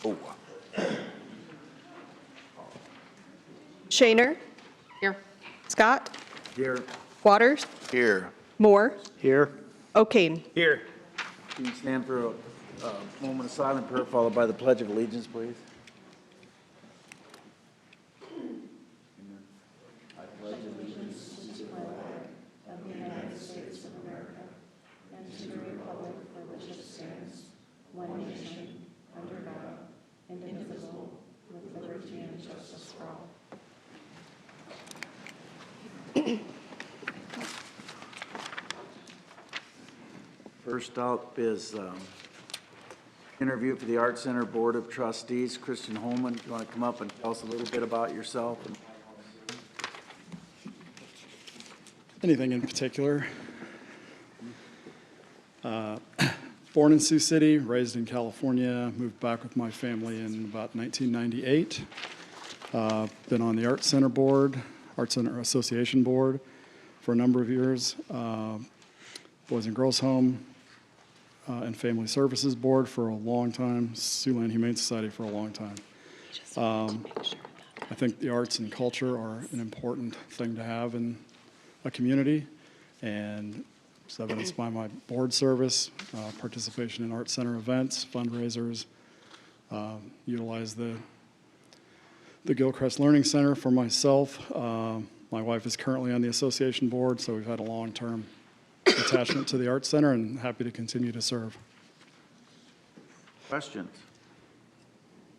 Oh, Shaner, Here. Scott, Here. Waters, here. Moore, Here. O'Kane. Here. Can you stand for a moment of silent prayer followed by the Pledge of Allegiance, please? First up is interview for the Art Center Board of Trustees. Christian Holman, you want to come up and tell us a little bit about yourself? Anything in particular? Born in Sioux City, raised in California, moved back with my family in about 1998. Been on the Art Center Board, Art Center Association Board for a number of years. Boys and Girls Home and Family Services Board for a long time, Siouxland Humane Society for a long time. I think the arts and culture are an important thing to have in a community, and it's evidenced by my board service, participation in Art Center events, fundraisers, utilize the Gilchrist Learning Center for myself. My wife is currently on the association board, so we've had a long-term attachment to the Art Center and happy to continue to serve. Questions?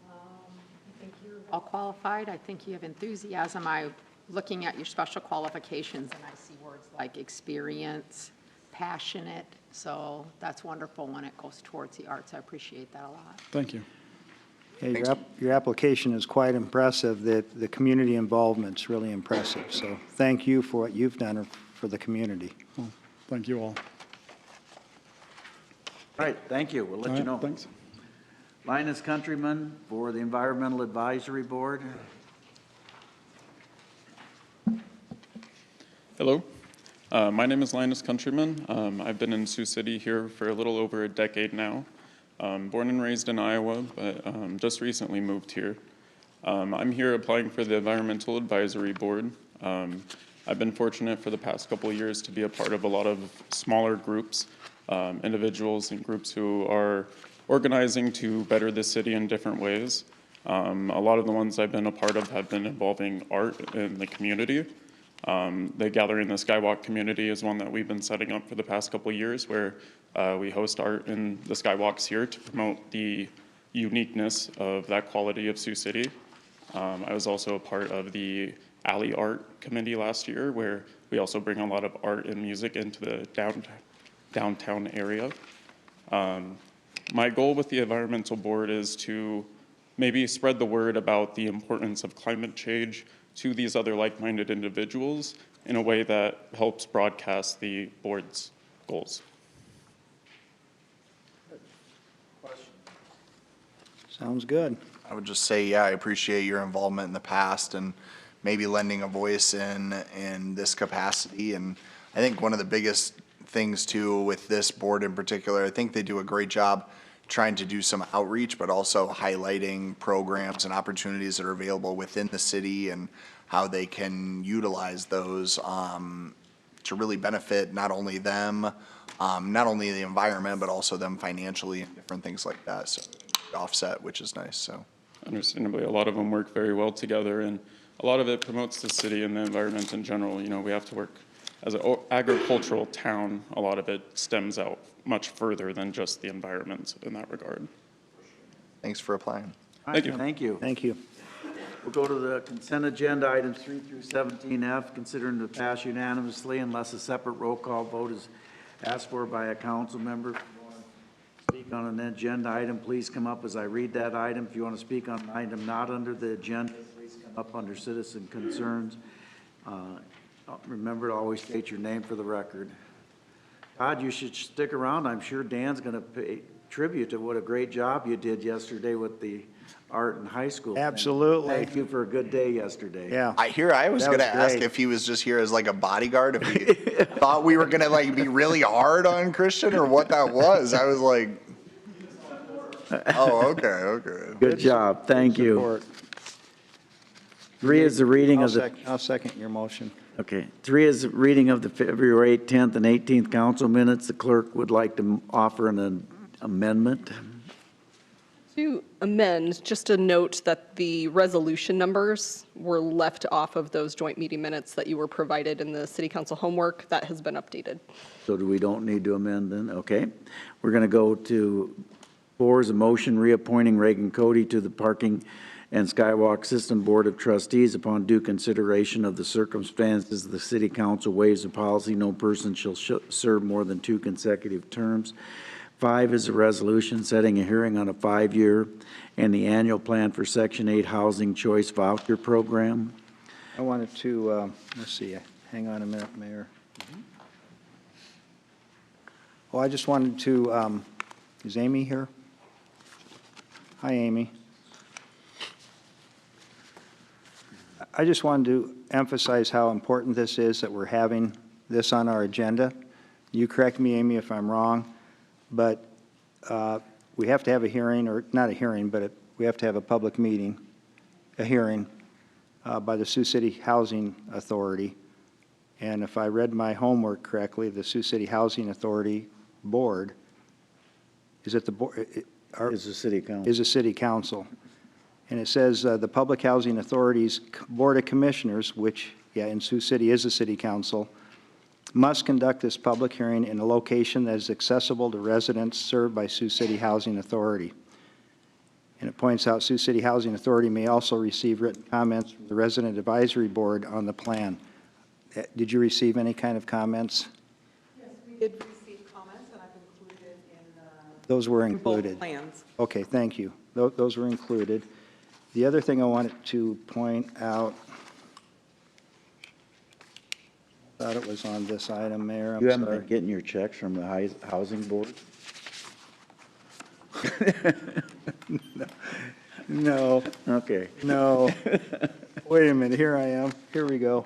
I think you're well qualified. I think you have enthusiasm. I'm looking at your special qualifications, and I see words like experience, passionate. So that's wonderful when it goes towards the arts. I appreciate that a lot. Thank you. Yeah, your application is quite impressive. The community involvement's really impressive. So thank you for what you've done for the community. Well, thank you all. All right, thank you. We'll let All you right, know. thanks. Linus Countryman for the Environmental Advisory Board. Hello, my name is Linus Countryman. I've been in Sioux City here for a little over a decade now. Born and raised in Iowa, but just recently moved here. I'm here applying for the Environmental Advisory Board. I've been fortunate for the past couple of years to be a part of a lot of smaller groups, individuals and groups who are organizing to better the city in different ways. A lot of the ones I've been a part of have been involving art in the community. The Gathering the Skywalk community is one that we've been setting up for the past couple of years, where we host art in the skywalks here to promote the uniqueness of that quality of Sioux City. I was also a part of the Alley Art Committee last year, where we also bring a lot of art and music into the downtown area. My goal with the Environmental Board is to maybe spread the word about the importance of climate change to these other like-minded individuals in a way that helps broadcast the board's goals. Sounds good. I would just say, yeah, I appreciate your involvement in the past and maybe lending a voice in this capacity. And I think one of the biggest things too with this board in particular, I think they do a great job trying to do some outreach, but also highlighting programs and opportunities that are available within the city and how they can utilize those to really benefit not only them, not only the environment, but also them financially and different things like that. So offset, which is nice. So Understandably, a lot of them work very well together, and a lot of it promotes the city and the environment in general. You know, we have to work as an agricultural town. A lot of it stems out much further than just the environment in that regard. thanks for applying. Thank you. Thank you. Thank you. We'll go to the consent agenda, items 3 through 17F, considering to pass unanimously unless a separate roll call vote is asked for by a council member. If you want to speak on an agenda item, please come up as I read that item. If you want to speak on an item not under the agenda, please come up under citizen concerns. Remember to always state your name for the record. Todd, you should stick around. I'm sure Dan's going to pay tribute to what a great job you did yesterday with the art in high school. Absolutely. Thank you for a good day yesterday. Yeah. I was That gonna was ask great. if he was just here as like a bodyguard, if he thought we were gonna like be really hard on Christian or what that was. I was like, Oh, okay. Good job, thank you. Support. 3 is the reading I'll of the, I'll second your motion. okay, 3 is the reading of the February 10th and 18th council minutes. The clerk would like to offer an amendment. To amend, just a note that the resolution numbers were left off of those joint meeting minutes that you were provided in the city council homework. That has been updated. So we don't need to amend then? Okay. We're going to go to 4 is a motion reappointing Reagan Cody to the Parking and Skywalk System Board of Trustees upon due consideration of the circumstances. The city council waives the policy, no person shall serve more than 2 consecutive terms. 5 is a resolution setting a hearing on a 5-year and the annual plan for Section 8 Housing Choice Voucher Program. I wanted to, let's see, hang on a minute, Mayor. Oh, I just wanted to, is Amy here? Hi, Amy. I just wanted to emphasize how important this is that we're having this on our agenda. You correct me, Amy, if I'm wrong, but we have to have a hearing, or not a hearing, but we have to have a public meeting, a hearing by the Sioux City Housing Authority. And if I read my homework correctly, the Sioux City Housing Authority Board, is it the board? Is the city council. Is a city council. And it says the Public Housing Authority's Board of Commissioners, which, yeah, in Sioux City is a city council, must conduct this public hearing in a location that is accessible to residents served by Sioux City Housing Authority. And it points out Sioux City Housing Authority may also receive written comments from the Resident Advisory Board on the plan. Did you receive any kind of comments? Yes, we did receive comments, and I've included in Those were both included. plans. Okay, thank you. Those were included. The other thing I wanted to point out, thought it was on this item, Mayor, You I'm haven't been sorry. getting your checks from the housing board? No, Okay. no. Wait a minute, here I am. Here we go.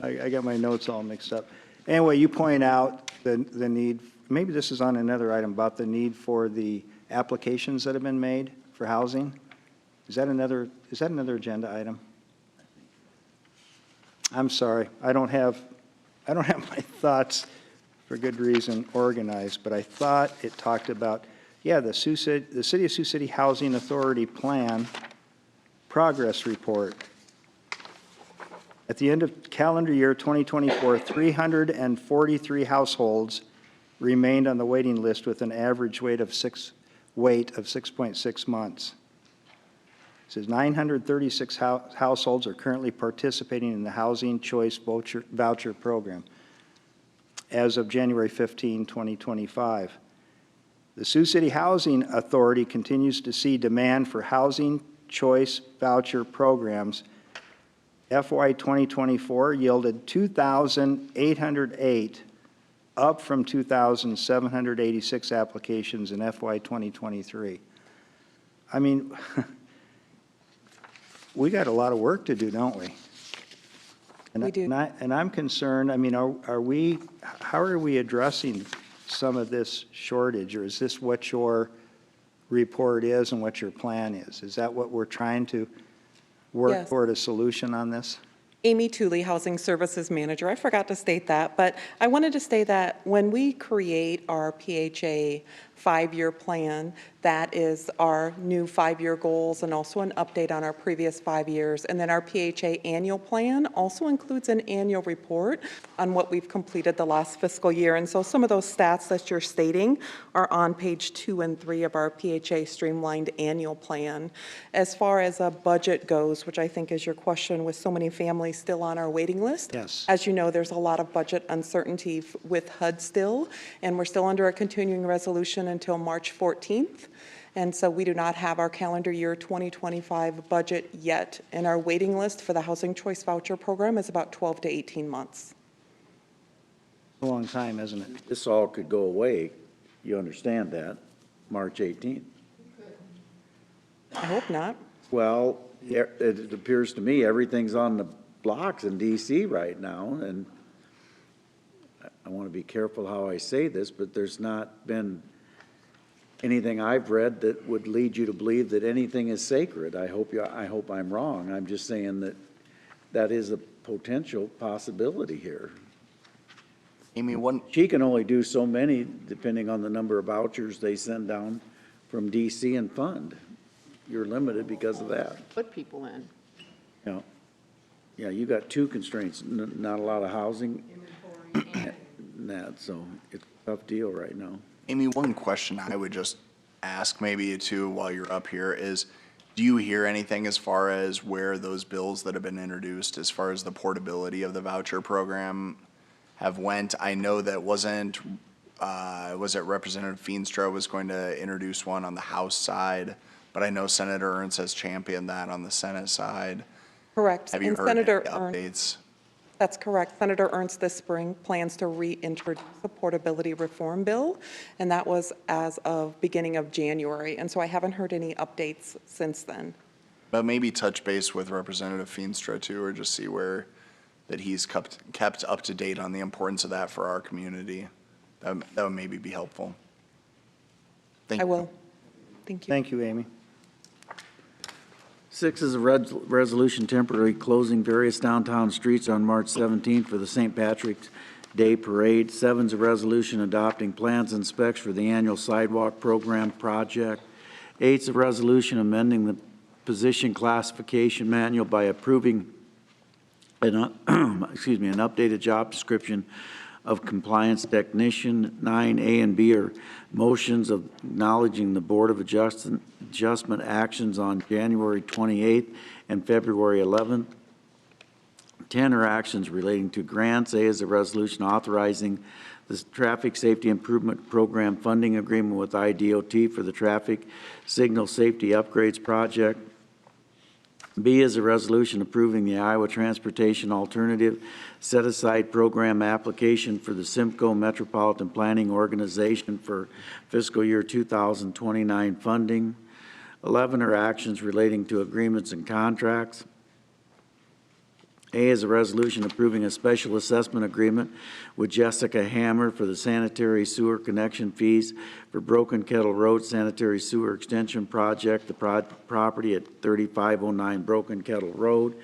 I got my notes all mixed up. Anyway, you point out the need, maybe this is on another item, about the need for the applications that have been made for housing. Is that another agenda item? I'm sorry, I don't have my thoughts, for good reason, organized, but I thought it talked about, yeah, the City of Sioux City Housing Authority Plan Progress Report. At the end of calendar year 2024, 343 households remained on the waiting list with an average wait of 6.6 months. It says 936 households are currently participating in the Housing Choice Voucher Program as of January 15, 2025. The Sioux City Housing Authority continues to see demand for Housing Choice Voucher programs. FY 2024 yielded 2,808, up from 2,786 applications in FY 2023. I mean, we got a lot of work to do, don't we? We do. And I'm concerned, I mean, how are we addressing some of this shortage, or is this what your report is and what your plan is? Is that what we're trying to work Yes. toward a solution on this? Amy Tooley, Housing Services Manager. I forgot to state that, but I wanted to say that when we create our PHA 5-year plan, that is our new 5-year goals and also an update on our previous 5 years. And then our PHA annual plan also includes an annual report on what we've completed the last fiscal year. And so some of those stats that you're stating are on page 2 and 3 of our PHA streamlined annual plan. As far as a budget goes, which I think is your question, with so many families still on our waiting list. Yes. As you know, there's a lot of budget uncertainty with HUD still, and we're still under a continuing resolution until March 14th. And so we do not have our calendar year 2025 budget yet. And our waiting list for the Housing Choice Voucher Program is about 12 to 18 months. A long time, isn't it? This all could go away, you understand that, March 18th. I hope not. Well, it appears to me everything's on the blocks in DC right now, and I want to be careful how I say this, but there's not been anything I've read that would lead you to believe that anything is sacred. I hope I'm wrong. I'm just saying that that is a potential possibility here. Amy, She can only do so many depending on the number of vouchers they send down from DC and fund. You're limited because of that. Put people in. Yeah. Yeah, you got two constraints, not a lot of housing. And that, so it's a tough deal right now. Amy, one question I would just ask maybe too while you're up here is, do you hear anything as far as where those bills that have been introduced, as far as the portability of the voucher program have went? I know that was it Representative Feenstra was going to introduce one on the House side, but I know Senator Ernst has championed that on the Senate side. Correct. Have you And heard any Senator updates? That's correct. Senator Ernst this spring plans to reintroduce a portability reform bill, and that was as of beginning of January. And so I haven't heard any updates since then. But maybe touch base with Representative Feenstra too, or just see where that he's kept up to date on the importance of that for our community. That would maybe be helpful. Thank I you. will. Thank you. Thank you, Amy. 6 is a resolution temporarily closing various downtown streets on March 17th for the St. Patrick's Day Parade. 7 is a resolution adopting plans and specs for the annual sidewalk program project. 8 is a resolution amending the position classification manual by approving an updated job description of compliance technician. 9A and B are motions of acknowledging the Board of Adjustment actions on January 28th and February 11th. 10 are actions relating to grants. A is a resolution authorizing the Traffic Safety Improvement Program funding agreement with IDOT for the Traffic Signal Safety Upgrades Project. B is a resolution approving the Iowa Transportation Alternative Set-Aside Program application for the Simcoe Metropolitan Planning Organization for fiscal year 2029 funding. 11 are actions relating to agreements and contracts. A is a resolution approving a special assessment agreement with Jessica Hammer for the sanitary sewer connection fees for Broken Kettle Road Sanitary Sewer Extension Project, the property at 3509 Broken Kettle Road.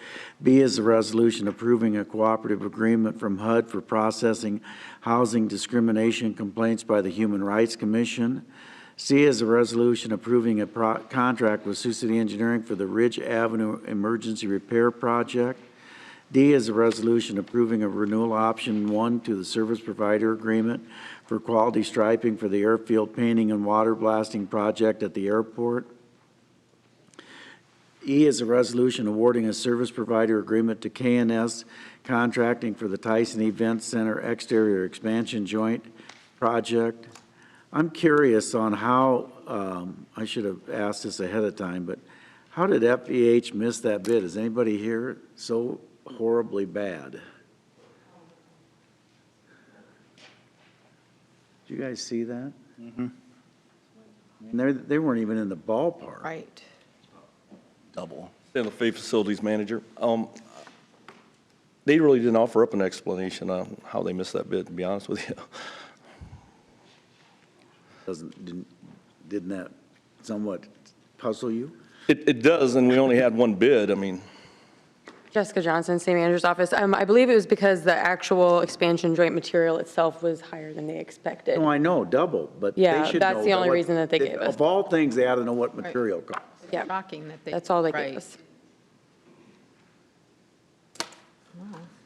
B is a resolution approving a cooperative agreement from HUD for processing housing discrimination complaints by the Human Rights Commission. C is a resolution approving a contract with Sioux City Engineering for the Ridge Avenue Emergency Repair Project. D is a resolution approving a renewal option 1 to the service provider agreement for quality striping for the airfield painting and water blasting project at the airport. E is a resolution awarding a service provider agreement to K&S Contracting for the Tyson Event Center exterior expansion joint project. I'm curious on how, I should have asked this ahead of time, but how did FEH miss that bid? Is anybody here so horribly bad? Did you guys see that? Mm-hmm. I mean, they weren't even in the ballpark. Right. Double. Santa Fe Facilities Manager. They really didn't offer up an explanation on how they missed that bid, to be honest with you. Didn't that somewhat puzzle you? It does, and we only had one bid. I mean, Jessica Johnson, City Manager's Office. I believe it was because the actual expansion joint material itself was higher than they expected. No, I know, double, but they Yeah, should that's know the only what- reason that they gave us. Of all things, they ought to know what material costs. Yeah. Shocking that they. That's all they right. gave us.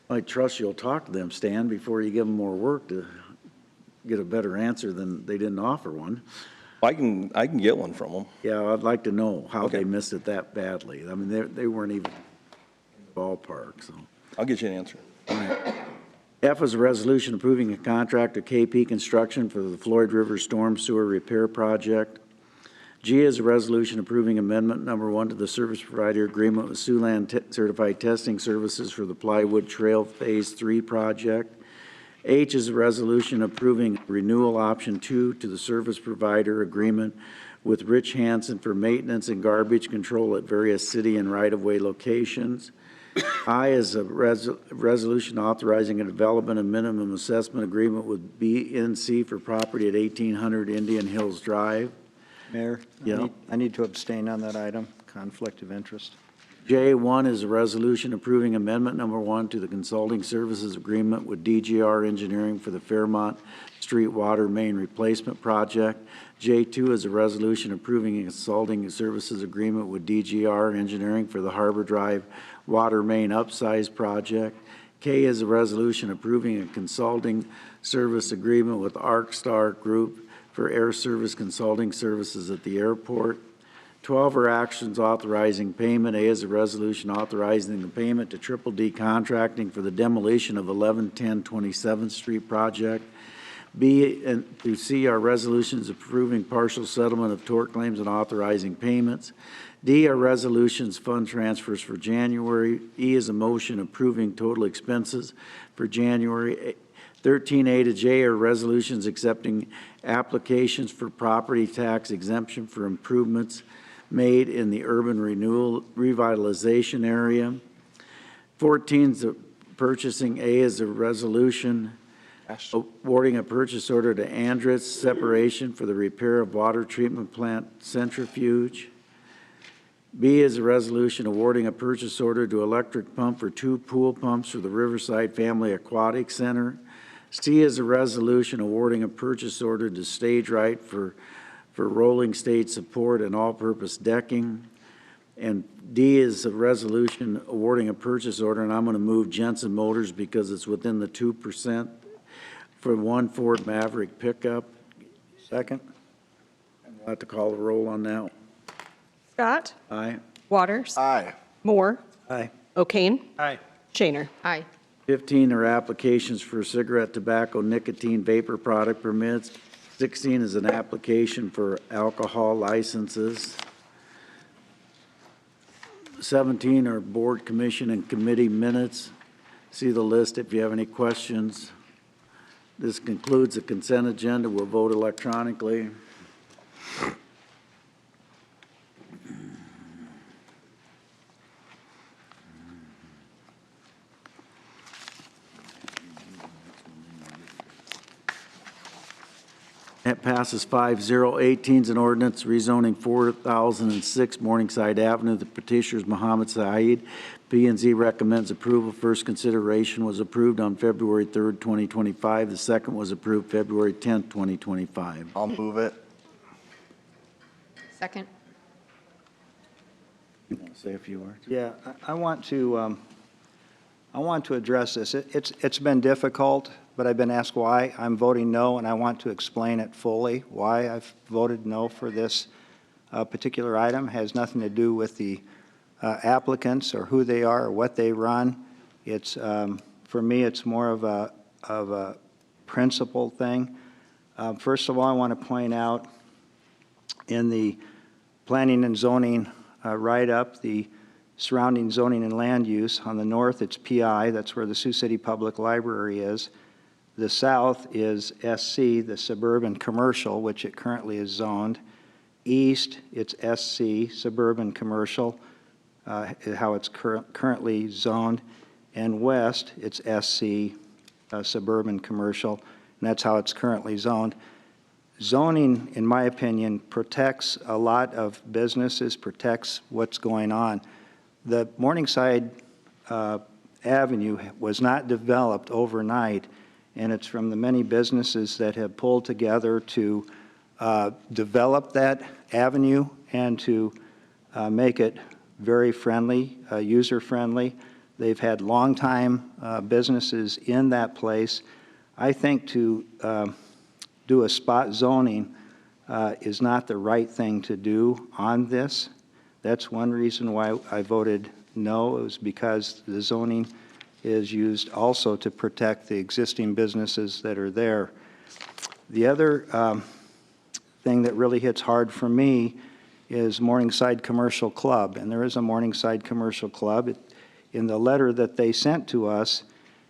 I trust you'll talk to them, Stan, before you give them more work to get a better answer than they didn't offer one. I can get one from them. Yeah, I'd like to know how Okay. they missed it that badly. I mean, they weren't even in the ballpark, so. I'll get you an answer. F is a resolution approving a contract to KP Construction for the Floyd River Storm Sewer Repair Project. G is a resolution approving amendment number 1 to the service provider agreement with Siouxland Certified Testing Services for the Plywood Trail Phase 3 project. H is a resolution approving renewal option 2 to the service provider agreement with Rich Hansen for maintenance and garbage control at various city and right-of-way locations. I is a resolution authorizing a development and minimum assessment agreement with BNC for property at 1800 Indian Hills Drive. Mayor? Yeah. I need to abstain on that item, conflict of interest. J1 is a resolution approving amendment number 1 to the consulting services agreement with DGR Engineering for the Fairmont Street Water Main Replacement Project. J2 is a resolution approving a consulting services agreement with DGR Engineering for the Harbor Drive Water Main Upsize Project. K is a resolution approving a consulting service agreement with ArcStar Group for air service consulting services at the airport. 12 are actions authorizing payment. A is a resolution authorizing the payment to Triple D Contracting for the demolition of 1110 27th Street project. B and through C are resolutions approving partial settlement of tort claims and authorizing payments. D are resolutions fund transfers for January. E is a motion approving total expenses for January. 13A to J are resolutions accepting applications for property tax exemption for improvements made in the urban renewal revitalization area. 14 is purchasing. A is a resolution awarding a purchase order to Andritz Separation for the repair of water treatment plant centrifuge. B is a resolution awarding a purchase order to Electric Pump for 2 pool pumps for the Riverside Family Aquatic Center. C is a resolution awarding a purchase order to Stage Right for rolling stage support and all-purpose decking. And D is a resolution awarding a purchase order, and I'm going to move Jensen Motors because it's within the 2%, for 1 Ford Maverick pickup. Second? We'll have to call the roll on that. Scott? Aye. Waters? Aye. Moore? Aye. O'Kane? Aye. Shaner? Aye. 15 are applications for cigarette, tobacco, nicotine, vapor product permits. 16 is an application for alcohol licenses. 17 are board, commission, and committee minutes. See the list if you have any questions. This concludes the consent agenda. We'll vote electronically. That passes 5-0. 18 is an ordinance rezoning 4006 Morningside Avenue. The petitioner is Mohammed Saeed. P&Z recommends approval. First consideration was approved on February 3rd, 2025. The second was approved February 10th, 2025. I'll move it. Second? You want to say a few words? Yeah, I want to address this. It's been difficult, but I've been asked why I'm voting no, and I want to explain it fully, why I've voted no for this particular item. It has nothing to do with the applicants or who they are or what they run. It's, for me, it's more of a principle thing. First of all, I want to point out in the planning and zoning write-up, the surrounding zoning and land use. On the north, it's PI. That's where the Sioux City Public Library is. The south is SC, the suburban commercial, which it currently is zoned. East, it's SC, suburban commercial, how it's currently zoned. And west, it's SC, suburban commercial, and that's how it's currently zoned. Zoning, in my opinion, protects a lot of businesses, protects what's going on. The Morningside Avenue was not developed overnight, and it's from the many businesses that have pulled together to develop that avenue and to make it very friendly, user-friendly. They've had long-time businesses in that place. I think to do a spot zoning is not the right thing to do on this. That's one reason why I voted no. It was because the zoning is used also to protect the existing businesses that are there. The other thing that really hits hard for me is Morningside Commercial Club, and there is a Morningside Commercial Club. In the letter that they sent to us,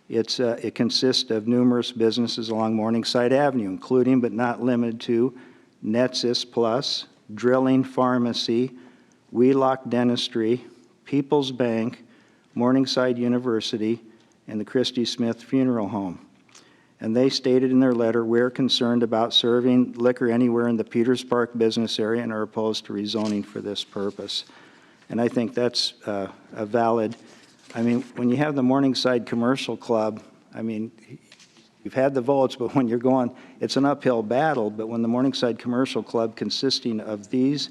it consists of numerous businesses along Morningside Avenue, including but not limited to Netsis Plus, Drilling Pharmacy, Wheelock Dentistry, People's Bank, Morningside University, and the Christie Smith Funeral Home. and they stated in their letter, "We're concerned about serving liquor anywhere in the Peters Park business area and are opposed to rezoning for this purpose." And I think that's a valid, I mean, when you have the Morningside Commercial Club, I mean, you've had the votes, but when you're going, it's an uphill battle, but when the Morningside Commercial Club, consisting of these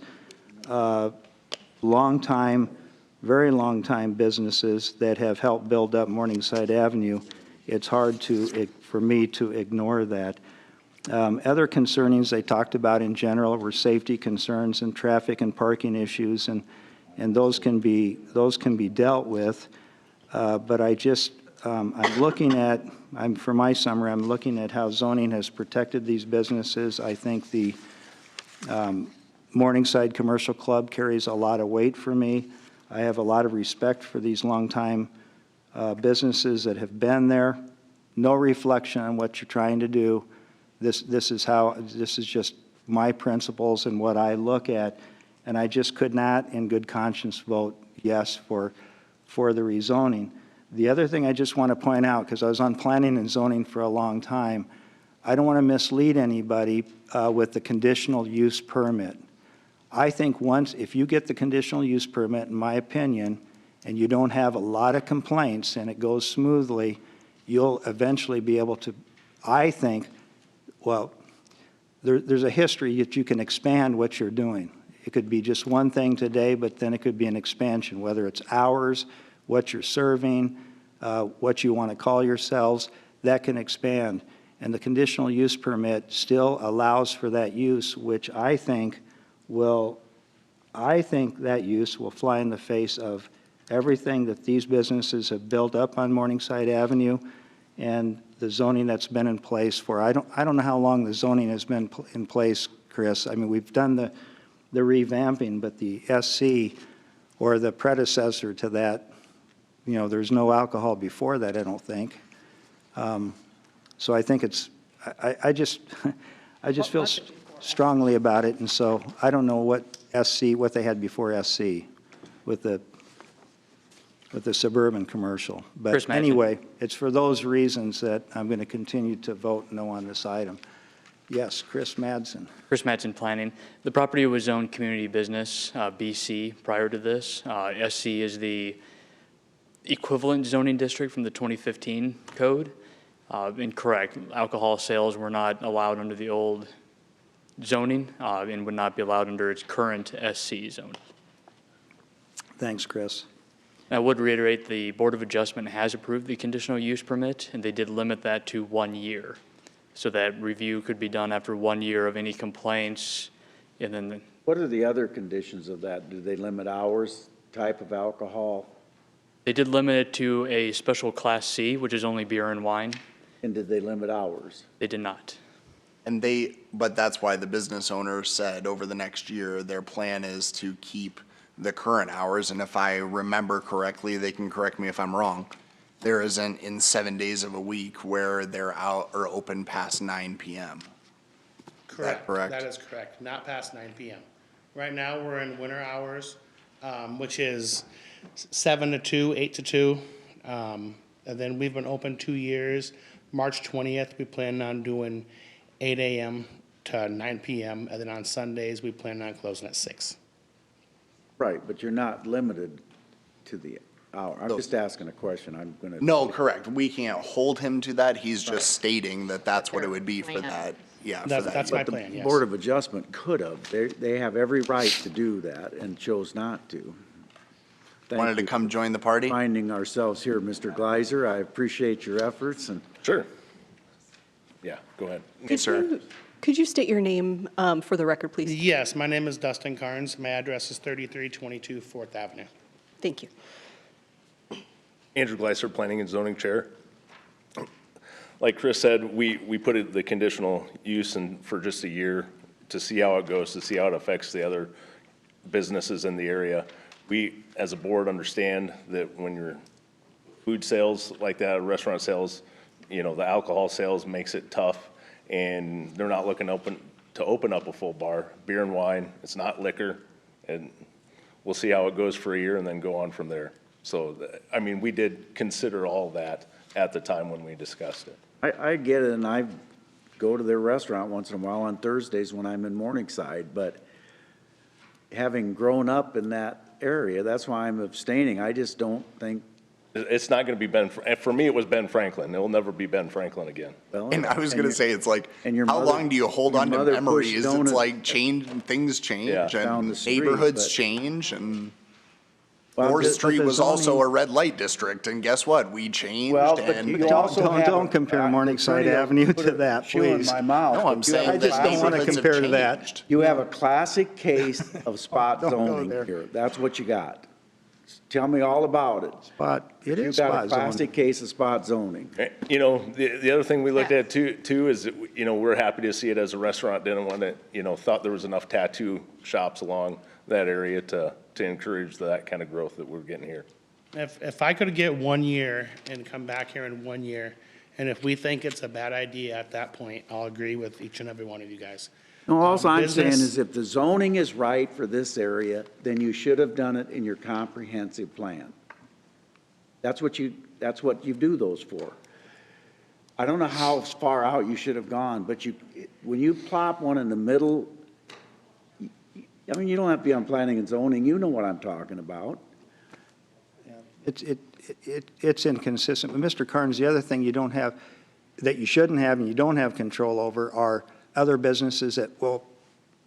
long-time, very long-time businesses that have helped build up Morningside Avenue, it's hard for me to ignore that. Other concernings they talked about in general were safety concerns and traffic and parking issues, and those can be dealt with. But I just, I'm looking at, for my summary, I'm looking at how zoning has protected these businesses. I think the Morningside Commercial Club carries a lot of weight for me. I have a lot of respect for these longtime businesses that have been there. No reflection on what you're trying to do. This is just my principles and what I look at, and I just could not, in good conscience, vote yes for the rezoning. The other thing I just want to point out, because I was on planning and zoning for a long time, I don't want to mislead anybody with the conditional use permit. I think if you get the conditional use permit, in my opinion, and you don't have a lot of complaints and it goes smoothly, you'll eventually be able to, I think, well, there's a history that you can expand what you're doing. It could be just one thing today, but then it could be an expansion, whether it's hours, what you're serving, what you want to call yourselves, that can expand. And the conditional use permit still allows for that use, which I think that use will fly in the face of everything that these businesses have built up on Morningside Avenue and the zoning that's been in place for, I don't know how long the zoning has been in place, Chris. I mean, we've done the revamping, but the SC or the predecessor to that, you know, there's no alcohol before that, I don't think. So I think it's, I just feel strongly about it, and so I don't know what they had before SC with the suburban commercial. But anyway, it's for those reasons that I'm going to continue to vote no on this item. Yes, Chris Madsen. Chris Madsen, Planning. The property was zoned community business, BC, prior to this. SC is the equivalent zoning district from the 2015 code. Incorrect. Alcohol sales were not allowed under the old zoning and would not be allowed under its current SC zone. Thanks, Chris. I would reiterate the Board of Adjustment has approved the conditional use permit, and they did limit that to 1 year. So that review could be done after 1 year of any complaints, and then. What are the other conditions of that? Do they limit hours, type of alcohol? They did limit it to a special Class C, which is only beer and wine. And did they limit hours? They did not. But that's why the business owner said over the next year, their plan is to keep the current hours, and if I remember correctly, they can correct me if I'm wrong, there isn't in 7 days of a week where they're out or open past 9 p.m. Correct. Correct? That is correct, not past 9 p.m. Right now, we're in winter hours, which is 7 to 2, 8 to 2. And then we've been open 2 years. March 20th, we plan on doing 8 a.m. to 9 p.m. And then on Sundays, we plan on closing at 6. Right, but you're not limited to the hour. I'm just asking a question. I'm going to. No, correct. We can't hold him to that. He's just stating that that's what it would be for that. Yeah, for that. That's my But plan, the yes. Board of Adjustment could have. They have every right to do that and chose not to. Thank Wanted to you come for join the party? finding ourselves here, Mr. Gleiser. I appreciate your efforts and. Sure. Yeah, go ahead. Yes, sir. Could you state your name for the record, please? Yes, my name is Dustin Carnes. My address is 3322 4th Avenue. Thank you. Andrew Gleiser, Planning and Zoning Chair. Like Chris said, we put the conditional use in for just a year to see how it goes, to see how it affects the other businesses in the area. We, as a board, understand that when your food sales like that, restaurant sales, you know, the alcohol sales makes it tough, and they're not looking to open up a full bar. Beer and wine, it's not liquor, and we'll see how it goes for a year and then go on from there. So, I mean, we did consider all that at the time when we discussed it. I get it, and I go to their restaurant once in a while on Thursdays when I'm in Morningside, but having grown up in that area, that's why I'm abstaining. I just don't think, It's not going to be for me, it was Ben Franklin. It'll never be Ben Franklin again. well. And I was gonna say, it's like, and your how mother- long do you hold your on to mother pushed memories? It's donuts- like things change Down and the street, neighborhoods but- change and Well, Fourth but Street the was also zoning- a red light district, and guess what? We changed Well, but and. you also have. Don't compare Morningside Avenue to that, Shoe in please. my mouth. No, I'm but you have saying a I just that don't wanna neighborhoods have compare to that. changed. You have a classic case of spot Don't go zoning there. here. That's what you got. Tell me all about it. Spot, it You is got a spot zoning. classic case of spot zoning. You know, the other thing we looked at too is, that, you know, we're happy to see it as a restaurant, didn't want to, you know, thought there was enough tattoo shops along that area to encourage that kind of growth that we're getting here. If I could get 1 year and come back here in 1 year, and if we think it's a bad idea at that point, I'll agree with each and every one of you guys. No, all I'm saying business- is if the zoning is right for this area, then you should have done it in your comprehensive plan. That's what you do those for. I don't know how far out you should have gone, but when you plop one in the middle, I mean, you don't have to be on planning and zoning, you know what I'm talking about. It's inconsistent. But Mr. Carnes, the other thing you don't have, that you shouldn't have and you don't have control over are other businesses that, well,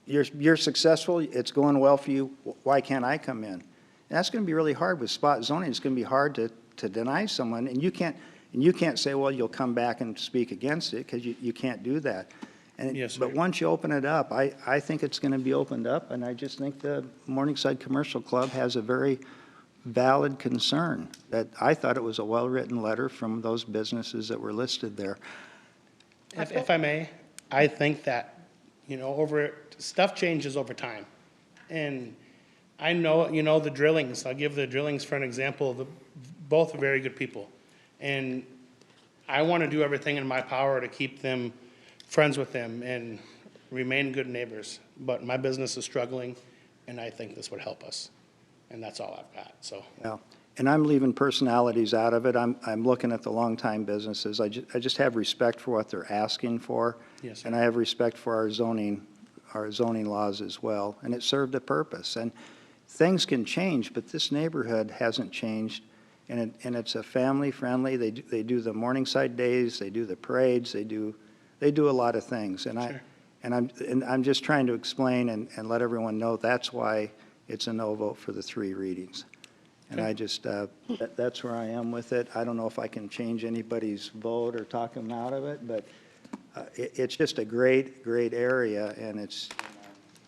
you're successful, it's going well for you, why can't I come in? And that's going to be really hard with spot zoning. It's going to be hard to deny someone, and you can't say, well, you'll come back and speak against it, because you can't do that. And, Yes, sir. but once you open it up, I think it's going to be opened up, and I just think the Morningside Commercial Club has a very valid concern. That I thought it was a well-written letter from those businesses that were listed there. If I may, I think that, you know, stuff changes over time. And I know, you know, the Drillings, I'll give the Drillings for an example, both are very good people. And I want to do everything in my power to keep them friends with them and remain good neighbors. But my business is struggling, and I think this would help us. And that's all I've got, so. Yeah, and I'm leaving personalities out of it. I'm looking at the longtime businesses. I just have respect for what they're asking for. Yes, sir. And I have respect for our zoning laws as well, and it served a purpose. And things can change, but this neighborhood hasn't changed, and it's a family-friendly. They do the Morningside Days, they do the parades, they do a lot of things. And Sure. I'm just trying to explain and let everyone know that's why it's a no vote for the 3 readings. And I just, that's where I am with it. I don't know if I can change anybody's vote or talk them out of it, but it's just a great, great area, and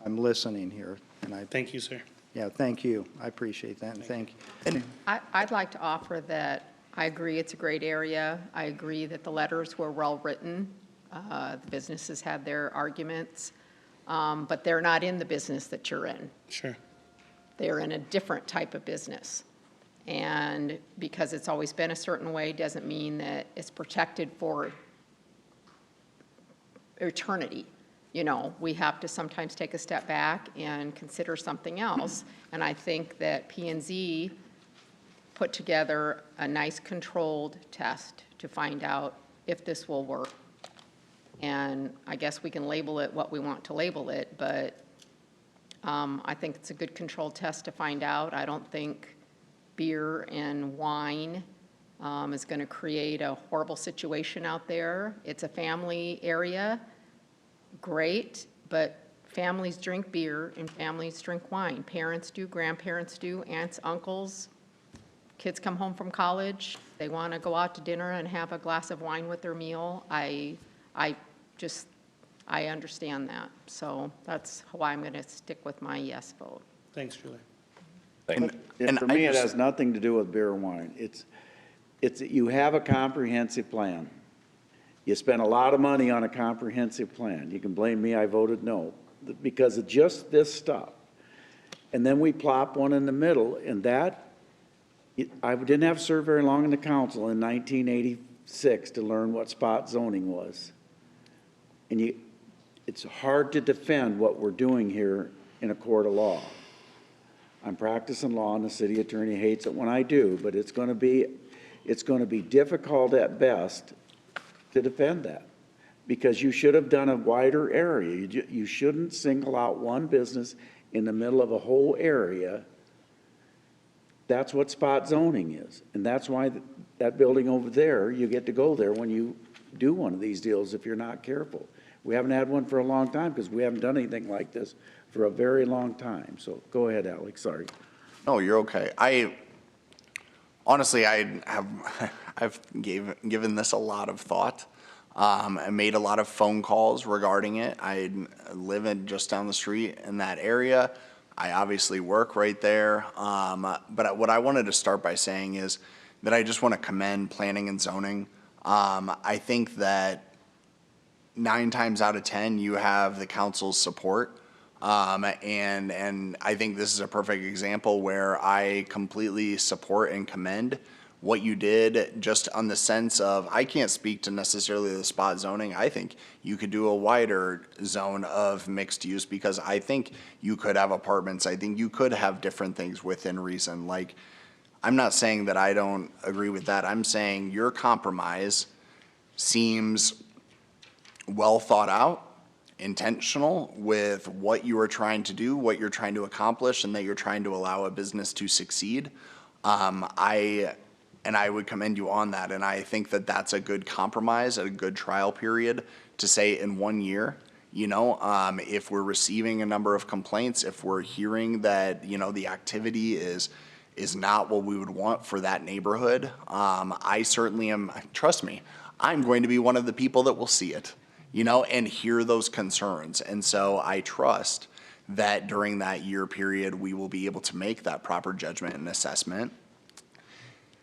I'm listening here. And Thank you, sir. yeah, thank you. I appreciate that, and thank you. I'd like to offer that I agree it's a great area. I agree that the letters were well-written. The businesses had their arguments, but they're not in the business that you're in. Sure. They're in a different type of business. And because it's always been a certain way doesn't mean that it's protected for eternity. You know, we have to sometimes take a step back and consider something else. And I think that P&Z put together a nice controlled test to find out if this will work. And I guess we can label it what we want to label it, but I think it's a good controlled test to find out. I don't think beer and wine is going to create a horrible situation out there. It's a family area, great, but families drink beer and families drink wine. Parents do, grandparents do, aunts, uncles. Kids come home from college, they want to go out to dinner and have a glass of wine with their meal. I understand that. So that's why I'm going to stick with my yes vote. Thanks, Julie. And For I me, it just- has nothing to do with beer and wine. You have a comprehensive plan. You spend a lot of money on a comprehensive plan. You can blame me, I voted no, because of just this stuff. And then we plop one in the middle, and I didn't have to serve very long in the council in 1986 to learn what spot zoning was. And it's hard to defend what we're doing here in a court of law. I'm practicing law, and the city attorney hates it when I do, but it's going to be difficult at best to defend that, because you should have done a wider area. You shouldn't single out one business in the middle of a whole area. That's what spot zoning is, and that's why that building over there, you get to go there when you do one of these deals if you're not careful. We haven't had one for a long time because we haven't done anything like this for a very long time. So go ahead, Alex, sorry. No, you're okay. Honestly, I've given this a lot of thought. I made a lot of phone calls regarding it. I live just down the street in that area. I obviously work right there. But what I wanted to start by saying is that I just want to commend planning and zoning. I think that 9 times out of 10, you have the council's support. And I think this is a perfect example where I completely support and commend what you did, just on the sense of, I can't speak to necessarily the spot zoning. I think you could do a wider zone of mixed use, because I think you could have apartments. I think you could have different things within reason. Like, I'm not saying that I don't agree with that. I'm saying your compromise seems well thought out, intentional with what you are trying to do, what you're trying to accomplish, and that you're trying to allow a business to succeed. I would commend you on that. And I think that that's a good compromise, a good trial period to say in 1 year, if we're receiving a number of complaints, if we're hearing that, the activity is not what we would want for that neighborhood, I certainly am, trust me, I'm going to be one of the people that will see it, and hear those concerns. And so I trust that during that year period, we will be able to make that proper judgment and assessment.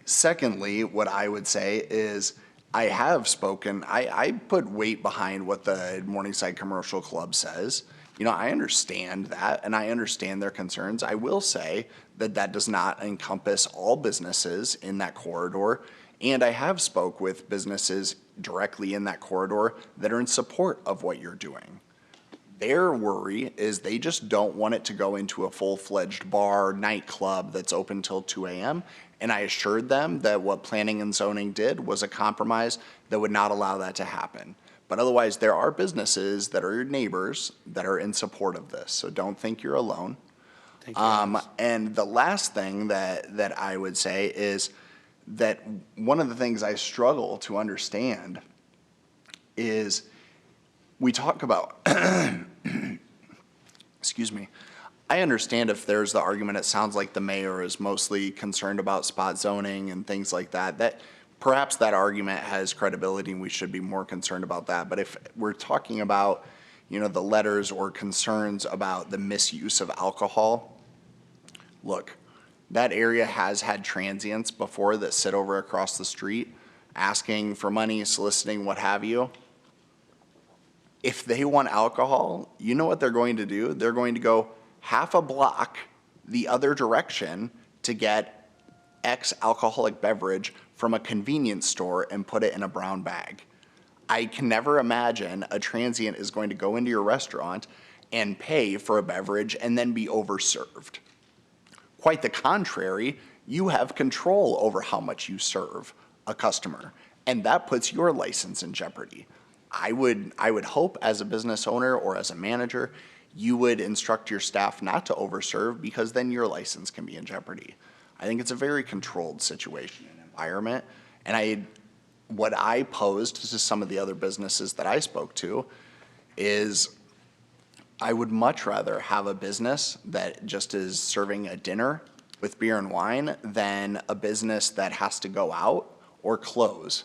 Secondly, what I would say is I have spoken, I put weight behind what the Morningside Commercial Club says. I understand that, and I understand their concerns. I will say that that does not encompass all businesses in that corridor. And I have spoke with businesses directly in that corridor that are in support of what you're doing. Their worry is they just don't want it to go into a full-fledged bar, nightclub that's open till 2 a.m. And I assured them that what planning and zoning did was a compromise that would not allow that to happen. But otherwise, there are businesses that are your neighbors that are in support of this. So don't think you're alone. And the last thing that I would say is that one of the things I struggle to understand is we talk about, excuse me, I understand if there's the argument, it sounds like the mayor is mostly concerned about spot zoning and things like that, that perhaps that argument has credibility and we should be more concerned about that. But if we're talking about, the letters or concerns about the misuse of alcohol, look, that area has had transients before that sit over across the street asking for money, soliciting, what have you. If they want alcohol, you know what they're going to do? They're going to go half a block the other direction to get X alcoholic beverage from a convenience store and put it in a brown bag. I can never imagine a transient is going to go into your restaurant and pay for a beverage and then be overserved. Quite the contrary, you have control over how much you serve a customer, and that puts your license in jeopardy. I would hope as a business owner or as a manager, you would instruct your staff not to overserve, because then your license can be in jeopardy. I think it's a very controlled situation and environment. And what I posed to some of the other businesses that I spoke to is I would much rather have a business that just is serving a dinner with beer and wine than a business that has to go out or close,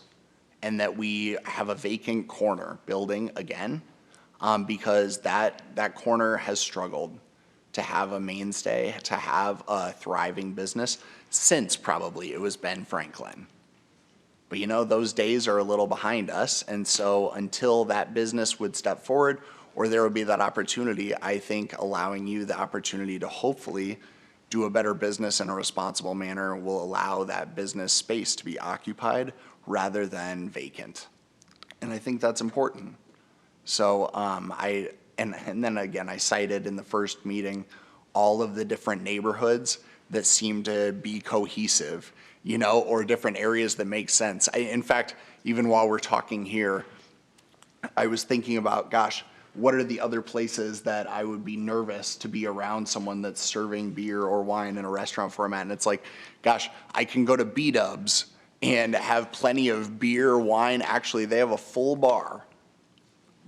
and that we have a vacant corner building again, because that corner has struggled to have a mainstay, to have a thriving business since probably it was Ben Franklin. But those days are a little behind us, and so until that business would step forward or there would be that opportunity, I think allowing you the opportunity to hopefully do a better business in a responsible manner will allow that business space to be occupied rather than vacant. And I think that's important. So and then again, I cited in the first meeting all of the different neighborhoods that seem to be cohesive, you know, or different areas that make sense. In fact, even while we're talking here, I was thinking about, gosh, what are the other places that I would be nervous to be around someone that's serving beer or wine in a restaurant format? And it's like, gosh, I can go to B-Dubs and have plenty of beer, wine. Actually, they have a full bar,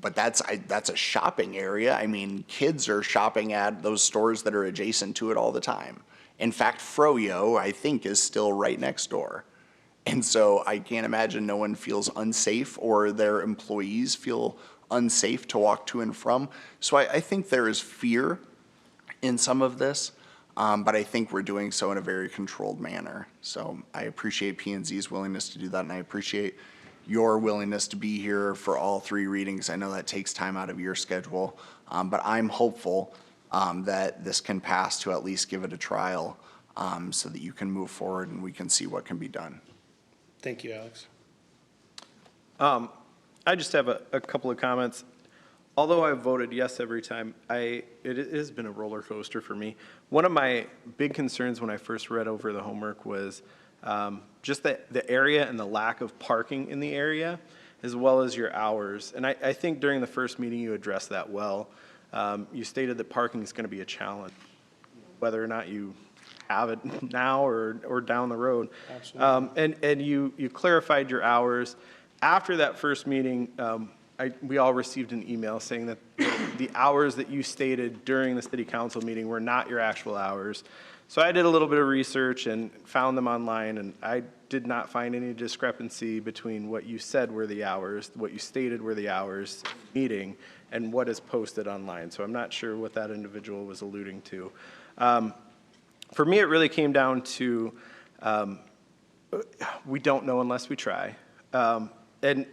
but that's a shopping area. I mean, kids are shopping at those stores that are adjacent to it all the time. In fact, Froyo, I think, is still right next door. And so I can't imagine no one feels unsafe or their employees feel unsafe to walk to and from. So I think there is fear in some of this, but I think we're doing so in a very controlled manner. So I appreciate P&Z's willingness to do that, and I appreciate your willingness to be here for all 3 readings. I know that takes time out of your schedule, but I'm hopeful that this can pass to at least give it a trial so that you can move forward and we can see what can be done. Thank you, Alex. I just have a couple of comments. Although I've voted yes every time, it has been a roller coaster for me. One of my big concerns when I first read over the homework was just the area and the lack of parking in the area, as well as your hours. And I think during the first meeting you addressed that well. You stated that parking is going to be a challenge, whether or not you have it now or down the road. Absolutely. And you clarified your hours. After that first meeting, we all received an email saying that the hours that you stated during the city council meeting were not your actual hours. So I did a little bit of research and found them online, and I did not find any discrepancy between what you said were the hours, what you stated were the hours meeting, and what is posted online. So I'm not sure what that individual was alluding to. For me, it really came down to we don't know unless we try. And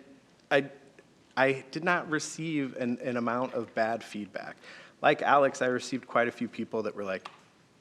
I did not receive an amount of bad feedback. Like Alex, I received quite a few people that were like,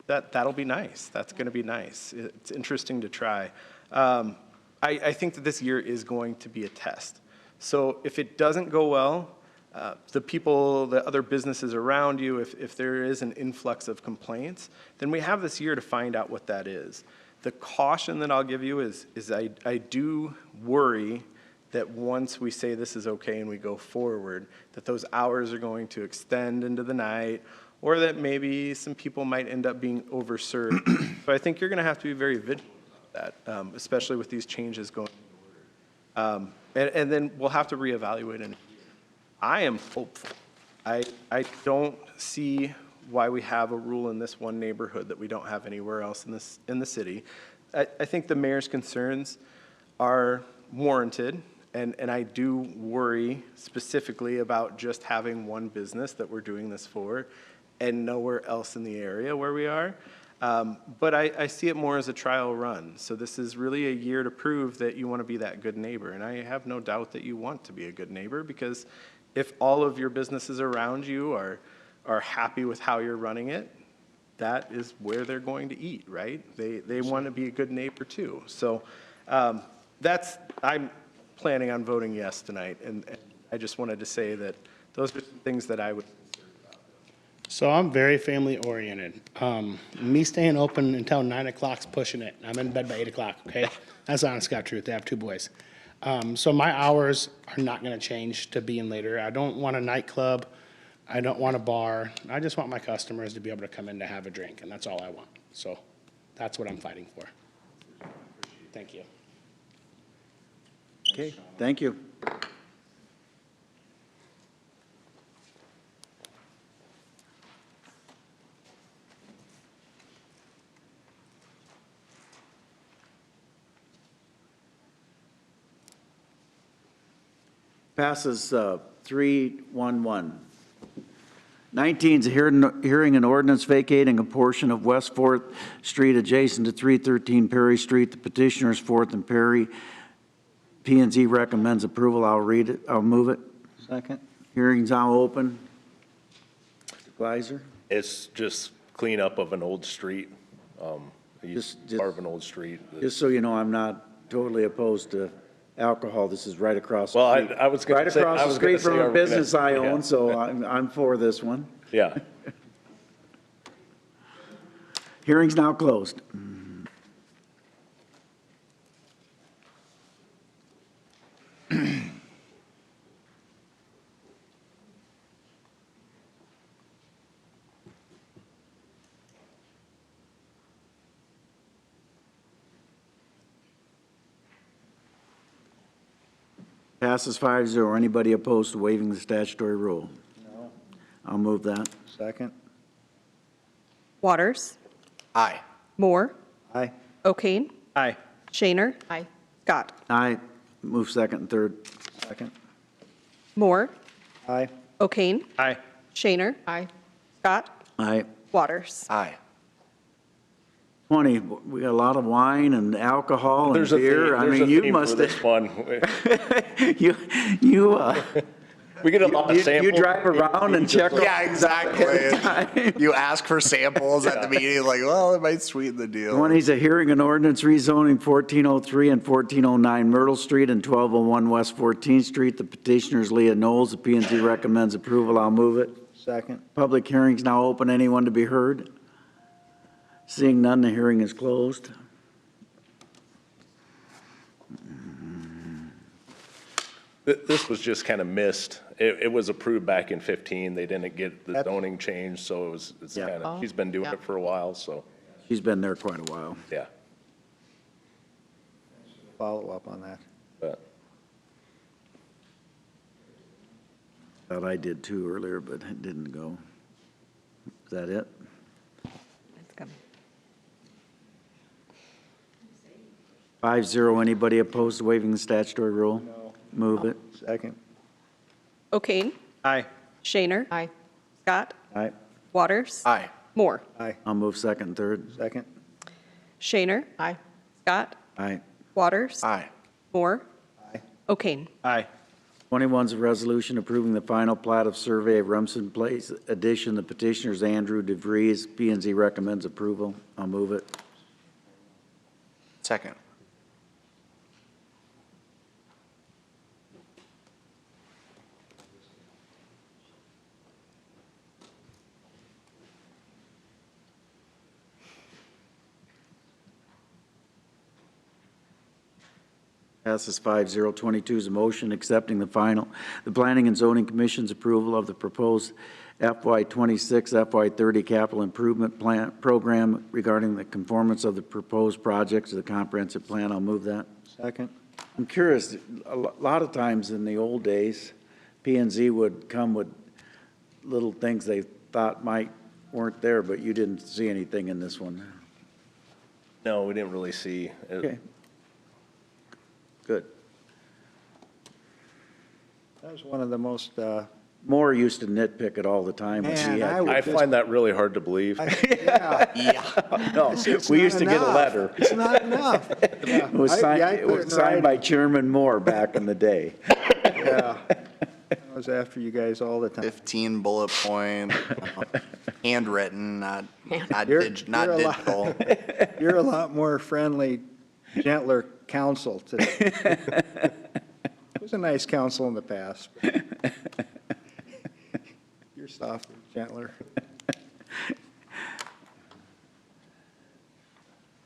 that'll be nice. That's going to be nice. It's interesting to try. I think that this year is going to be a test. So if it doesn't go well, the other businesses around you, if there is an influx of complaints, then we have this year to find out what that is. The caution that I'll give you is I do worry that once we say this is okay and we go forward, that those hours are going to extend into the night, or that maybe some people might end up being overserved. So I think you're going to have to be very vigilant about that, especially with these changes going forward. And then we'll have to reevaluate it. I am hopeful. I don't see why we have a rule in this one neighborhood that we don't have anywhere else in the city. I think the mayor's concerns are warranted. And I do worry specifically about just having one business that we're doing this for and nowhere else in the area where we are. But I see it more as a trial run. So this is really a year to prove that you want to be that good neighbor. And I have no doubt that you want to be a good neighbor, because if all of your businesses around you are happy with how you're running it, that is where they're going to eat, right? They want to be a good neighbor too. So I'm planning on voting yes tonight, and I just wanted to say that those are things that I would consider about. So I'm very family oriented. Me staying open until 9 o'clock's pushing it. I'm in bed by 8 o'clock, okay? That's honest God truth. I have 2 boys. So my hours are not going to change to being later. I don't want a nightclub. I don't want a bar. I just want my customers to be able to come in to have a drink, and that's all I want. So that's what I'm fighting for. Thank you. Okay, thank you. Passes 3-1-1. 19 is a hearing an ordinance vacating a portion of West 4th Street adjacent to 313 Perry Street. The petitioner is 4th and Perry. P&Z recommends approval. I'll read it. I'll move it. Second. Hearing's now open. Gleiser? It's just cleanup of an old street, Just- part of an old street. Just so you know, I'm not totally opposed to alcohol. This is right across the Well, street. I was gonna Right say- across I the was gonna street from say, a are we gonna- business I yeah. own, so I'm for this one. Yeah. Hearing's now closed. Passes 5-0. Anybody opposed to waiving the statutory rule? No. I'll move that. Second. Waters, Aye. Moore, Aye. O'Kane, Aye. Shaner, Aye. Scott. Aye. Move second and third. Second. Moore, Aye. O'Kane, Aye. Shaner, Aye. Scott, Aye. Waters. Aye. 20, we got a lot of wine and alcohol and There's a beer. theme, I there's mean, a you theme for must this have, one. you, We get a lot of you samples. drive around and check. Yeah, exactly. You ask for samples at the meeting, like, well, it might sweeten the deal. 20 is a hearing and ordinance rezoning 1403 and 1409 Myrtle Street and 1201 West 14th Street. The petitioner is Leah Knowles. The P and Z recommends approval. I'll move it. Second. Public hearing's now open. Anyone to be heard? Seeing none, the hearing is closed. This was just kind of missed. It was approved back in 15. They didn't get the zoning change, so it's Yeah. kind of, she's been doing Yeah. it for a while, so, She's been there quite a while. yeah. Follow up on that. But Thought I did too earlier, but it didn't go. Is that it? It's coming. 5-0. Anybody opposed to waiving the statutory rule? No. Move it. Second. O'Kane, Aye. Shaner, Aye. Scott, Aye. Waters, Aye. Moore. Aye. I'll move second and third. Second. Shaner, Aye. Scott, Aye. Waters, Aye. Moore, Aye. O'Kane. Aye. 21 is a resolution approving the final plat of survey of Rumson Place addition. The petitioner is Andrew DeVries. P and Z recommends approval. I'll move it. Second. Passes 5-0. 22 is a motion accepting the Planning and Zoning Commission's approval of the proposed FY 26, FY 30 capital improvement plan program regarding the conformance of the proposed projects to the comprehensive plan. I'll move that. Second. I'm curious, a lot of times in the old days, P and Z would come with little things they thought weren't there, but you didn't see anything in this one. no, we didn't really see. Okay. Good. That was one of the most, Moore used to nitpick it all the time. when Man, he had- I would I find that really hard to believe. yeah. No, we used to get a letter. It's not enough. Yeah. It was I signed, it put was in signed by writing. Chairman Moore back in the day. Yeah. I was after you guys all the time. 15 bullet point, handwritten, not You're- not you're a lot- digital. You're a lot more friendly, gentler counsel today. It was a nice counsel in the past. but You're softer, gentler.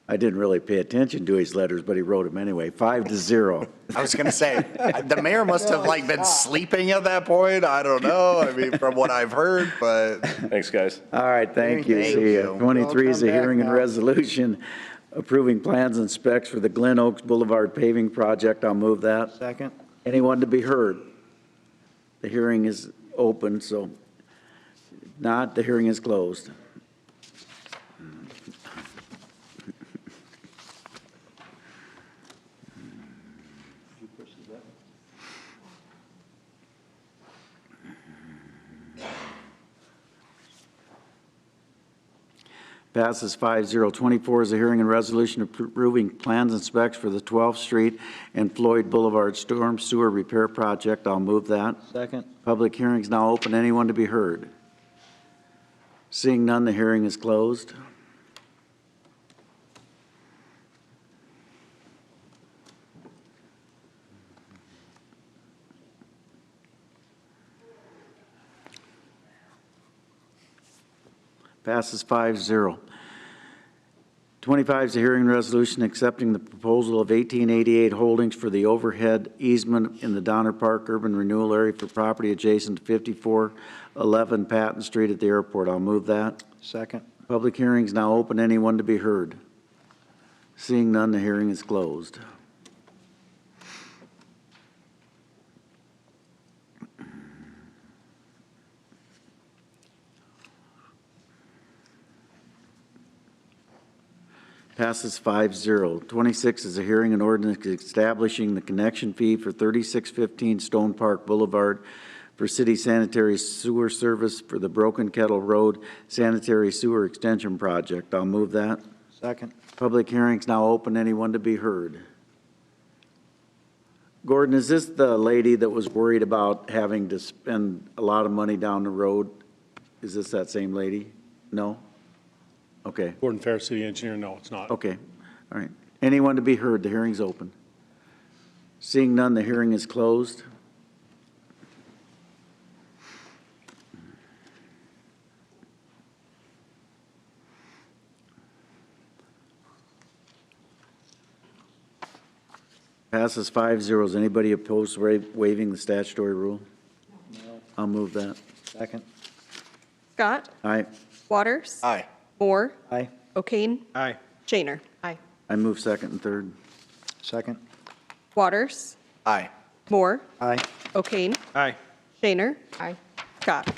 I didn't really pay attention to his letters, but he wrote them anyway. 5-0. I was gonna say, the mayor must have like been sleeping at that point. I don't know. I mean, from what I've heard, but Thanks, guys. All right, thank you. Thank See ya. you. 23 is a Welcome back hearing and now. resolution approving plans and specs for the Glen Oaks Boulevard paving project. I'll move that. Second. Anyone to be heard? The hearing is open, so if not, the hearing is closed. Passes 5-0. 24 is a hearing and resolution approving plans and specs for the 12th Street and Floyd Boulevard Storm Sewer Repair Project. I'll move that. Second. Public hearing is now open. Anyone to be heard? Seeing none, the hearing is closed. Passes 5-0. 25 is a hearing resolution accepting the proposal of 1888 Holdings for the overhead easement in the Donner Park Urban Renewal Area for property adjacent to 5411 Patton Street at the airport. I'll move that. Second. Public hearing is now open. Anyone to be heard? Seeing none, the hearing is closed. Passes 5-0. 26 is a hearing and ordinance establishing the connection fee for 3615 Stone Park Boulevard for city sanitary sewer service for the Broken Kettle Road Sanitary Sewer Extension Project. I'll move that. Second. Public hearing's now open. Anyone to be heard? Gordon, is this the lady that was worried about having to spend a lot of money down the road? Is this that same lady? No? Okay. Gordon Fair, city engineer, no, it's not. Okay, all right. Anyone to be heard? The hearing's open. Seeing none, the hearing is closed. Passes 5-0. Is anybody opposed to waiving the statutory rule? No. I'll move that. Second. Scott? Aye. Waters? Aye. Moore? Aye. O'Kane? Aye. Shaner? Aye. I move second and third. Second. Waters? Aye. Moore? Aye. O'Kane? Aye. Shaner? Aye. Scott?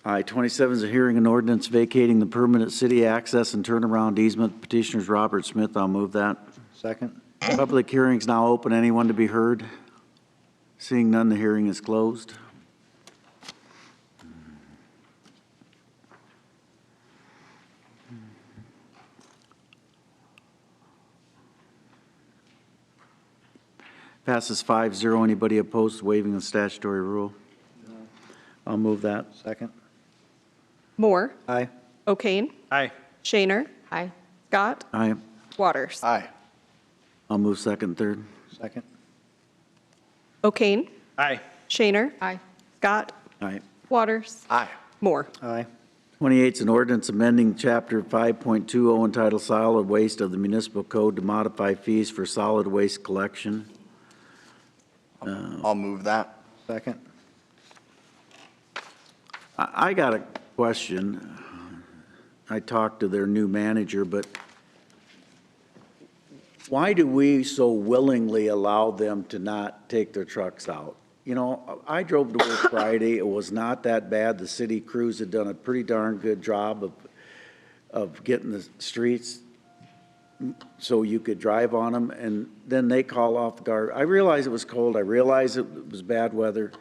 Aye. 27 is a hearing and ordinance vacating the permanent city access and turnaround easement. Petitioners Robert Smith. I'll move that. Second. Public hearing's now open. Anyone to be heard? Seeing none, the hearing is closed. Passes 5-0. Anybody opposed to waiving the statutory rule? No. I'll move that. Second. Moore? Aye. O'Kane? Aye. Shaner? Aye. Scott? Aye. Waters? Aye. I'll move second, third. Second. O'Kane? Aye. Shaner? Aye. Scott? Aye. Waters? Aye. Moore? Aye. 28 is an ordinance amending Chapter 5.20 entitled Solid Waste of the Municipal Code to modify fees for solid waste collection. I'll move that. Second. I got a question. I talked to their new manager, but why do we so willingly allow them to not take their trucks out? You know, I drove to work Friday. It was not that bad. The city crews had done a pretty darn good job of getting the streets so you could drive on them, and then they call off the guard. I realize it was cold. I realize it was bad weather,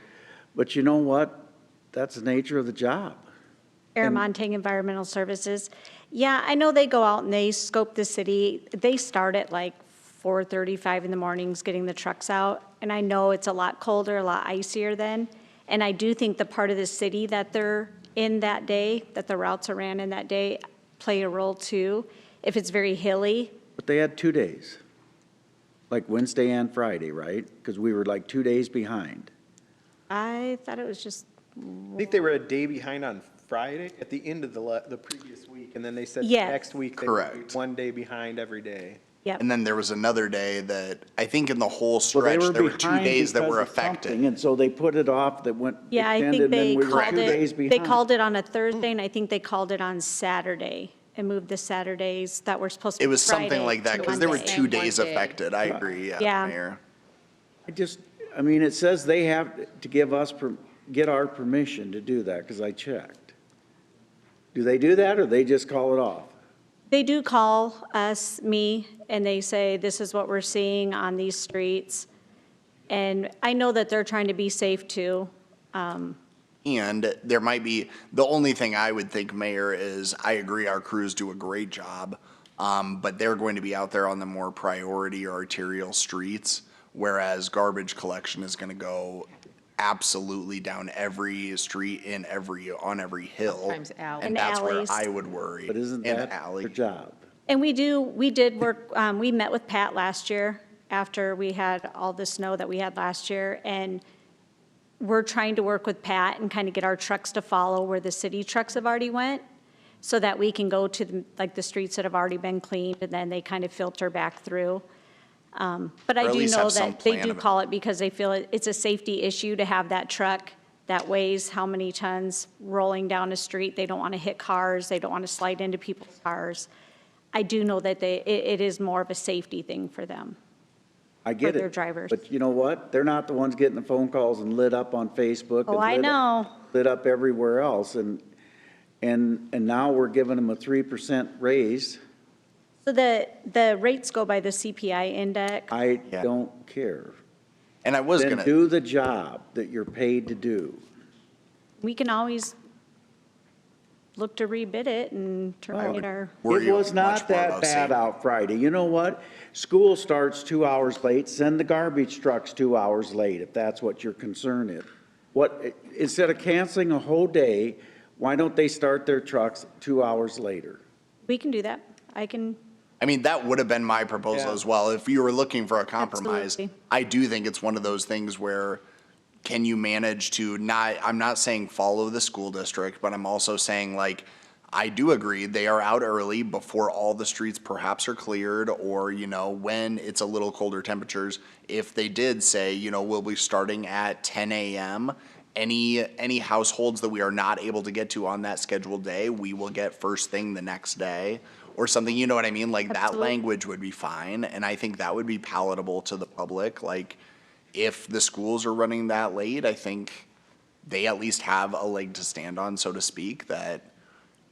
but you know what? That's the nature of the job. Montang Environmental Services. Yeah, I know they go out and they scope the city. They start at like 4:35 in the mornings getting the trucks out. And I know it's a lot colder, a lot icier then. And I do think the part of the city that they're in that day, that the routes are ran in that day, play a role too. If it's very hilly. But they had 2 days, like Wednesday and Friday, right? Because we were like 2 days behind. I thought it was just. I think they were a day behind on Friday at the end of the previous week, and then they said Yes. next week they would Correct. be 1 day behind every day. Yep. And then there was another day that, I think in the whole Well, stretch, there were 2 behind days that because were of something, affected. and so they put it off that went Yeah, I extended, think and then they we were called 2 days it, behind. they called it on a Thursday, and I think they called it on Saturday and moved the Saturdays that were supposed to be It was something Friday like that, to because there were Monday. 2 days 1 day. affected. I agree, Yeah. Mayor. I mean, it says they have to give us, get our permission to do that, because I checked. Do they do that, or they just call it off? They do call us, me, and they say, this is what we're seeing on these streets. And I know that they're trying to be safe too. And there might be, the only thing I would think, Mayor, is I agree our crews do a great job, but they're going to be out there on the more priority or arterial streets, whereas garbage collection is going to go absolutely down every street on every hill. Sometimes alleys. And And that's where alleys. I would worry. But isn't And that alley. their job? And we did work, we met with Pat last year after we had all the snow that we had last year. And we're trying to work with Pat and kind of get our trucks to follow where the city trucks have already went. so that we can go to the streets that have already been cleaned, and then they kind of filter back through. But Or I at do least know have some that they plan do of it. call it because they feel it's a safety issue to have that truck that weighs how many tons rolling down a street. They don't want to hit cars. They don't want to slide into people's cars. I do know that it is more of a safety thing for them. I get it. their drivers. But you know what? They're not the ones getting the phone calls and lit up on Facebook. Oh, and I know. Lit up everywhere else. And now we're giving them a 3% raise. So the rates go by the CPI index. I Yeah. don't care. And I was Then gonna, do the job that you're paid to do. We can always look to rebid it and try to get our, Were It you was much not more that about bad safety? out Friday. You know what? School starts 2 hours late, send the garbage trucks 2 hours late, if that's what your concern is. Instead of canceling a whole day, why don't they start their trucks 2 hours later? we can do that. I mean, that would have been my proposal Yeah. as well. If you were looking for a compromise, Absolutely. I do think it's one of those things where can you manage to not, I'm not saying follow the school district, but I'm also saying like, I do agree, they are out early before all the streets perhaps are cleared or, when it's a little colder temperatures. If they did say, we'll be starting at 10 a.m., any households that we are not able to get to on that scheduled day, we will get first thing the next day or something, you know what I mean? Like that Absolutely. language would be fine. And I think that would be palatable to the public. Like if the schools are running that late, I think they at least have a leg to stand on, so to speak, that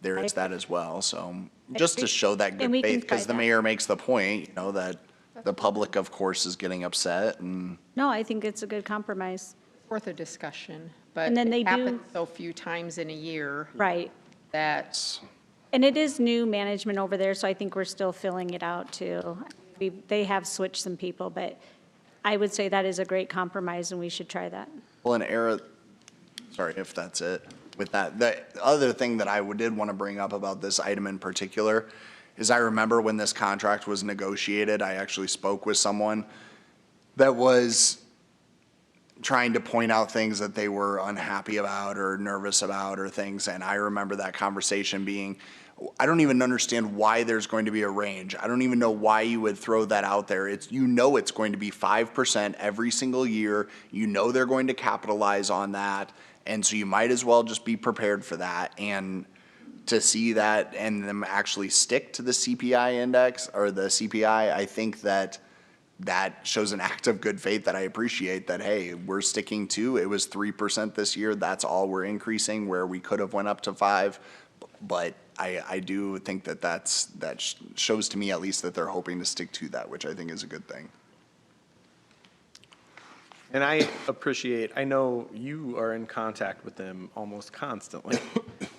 there is that as well. So just to agree. show that And good we can faith, because try the that. mayor makes the point, that the public, of course, is getting upset and No, I think it's a good compromise. Worth a discussion, but And then they it do- happens so few times in a year Right. that And it is new management over there, so I think we're still filling it out too. They have switched some people, but I would say that is a great compromise and we should try that. well, an era, sorry if that's it with that. The other thing that I did want to bring up about this item in particular is I remember when this contract was negotiated, I actually spoke with someone that was trying to point out things that they were unhappy about or nervous about or things. And I remember that conversation being, I don't even understand why there's going to be a range. I don't even know why you would throw that out there. It's going to be 5% every single year. They're going to capitalize on that. And so you might as well just be prepared for that. And to see that and them actually stick to the CPI index or the CPI, I think that shows an act of good faith that I appreciate that, hey, we're sticking to, it was 3% this year. That's all we're increasing where we could have went up to 5. But I do think that shows to me at least that they're hoping to stick to that, which I think is a good thing. And I know you are in contact with them almost constantly.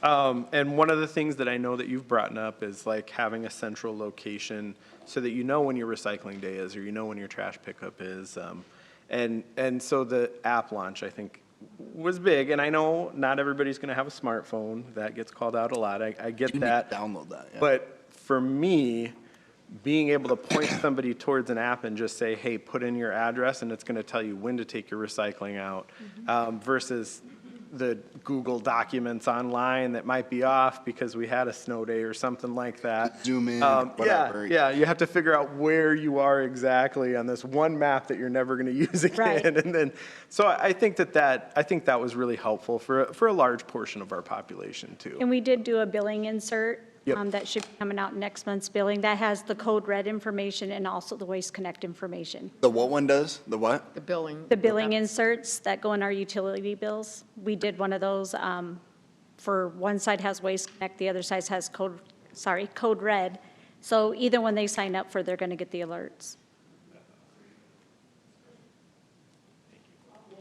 And one of the things that I know that you've brought up is like having a central location so that you know when your recycling day is or you know when your trash pickup is. And so the app launch, I think, was big. And I know not everybody's going to have a smartphone. That gets called out a lot. I get You need that. to download that, yeah. But for me, being able to point somebody towards an app and just say, hey, put in your address and it's going to tell you when to take your recycling out versus the Google documents online that might be off because we had a snow day or something like that. Zoom in, whatever. Yeah, you have to figure out where you are exactly on this one map that you're never going to use again. Right. And then, so I think that was really helpful for a large portion of our population too. And we did do a billing insert. Yep. That should be coming out next month's billing. That has the code red information and also the Waste Connect information. The what one does? The what? the billing. The billing inserts that go in our utility bills, we did one of those, for one side has Waste Connect, the other side has code red. So either when they sign up for, they're going to get the alerts.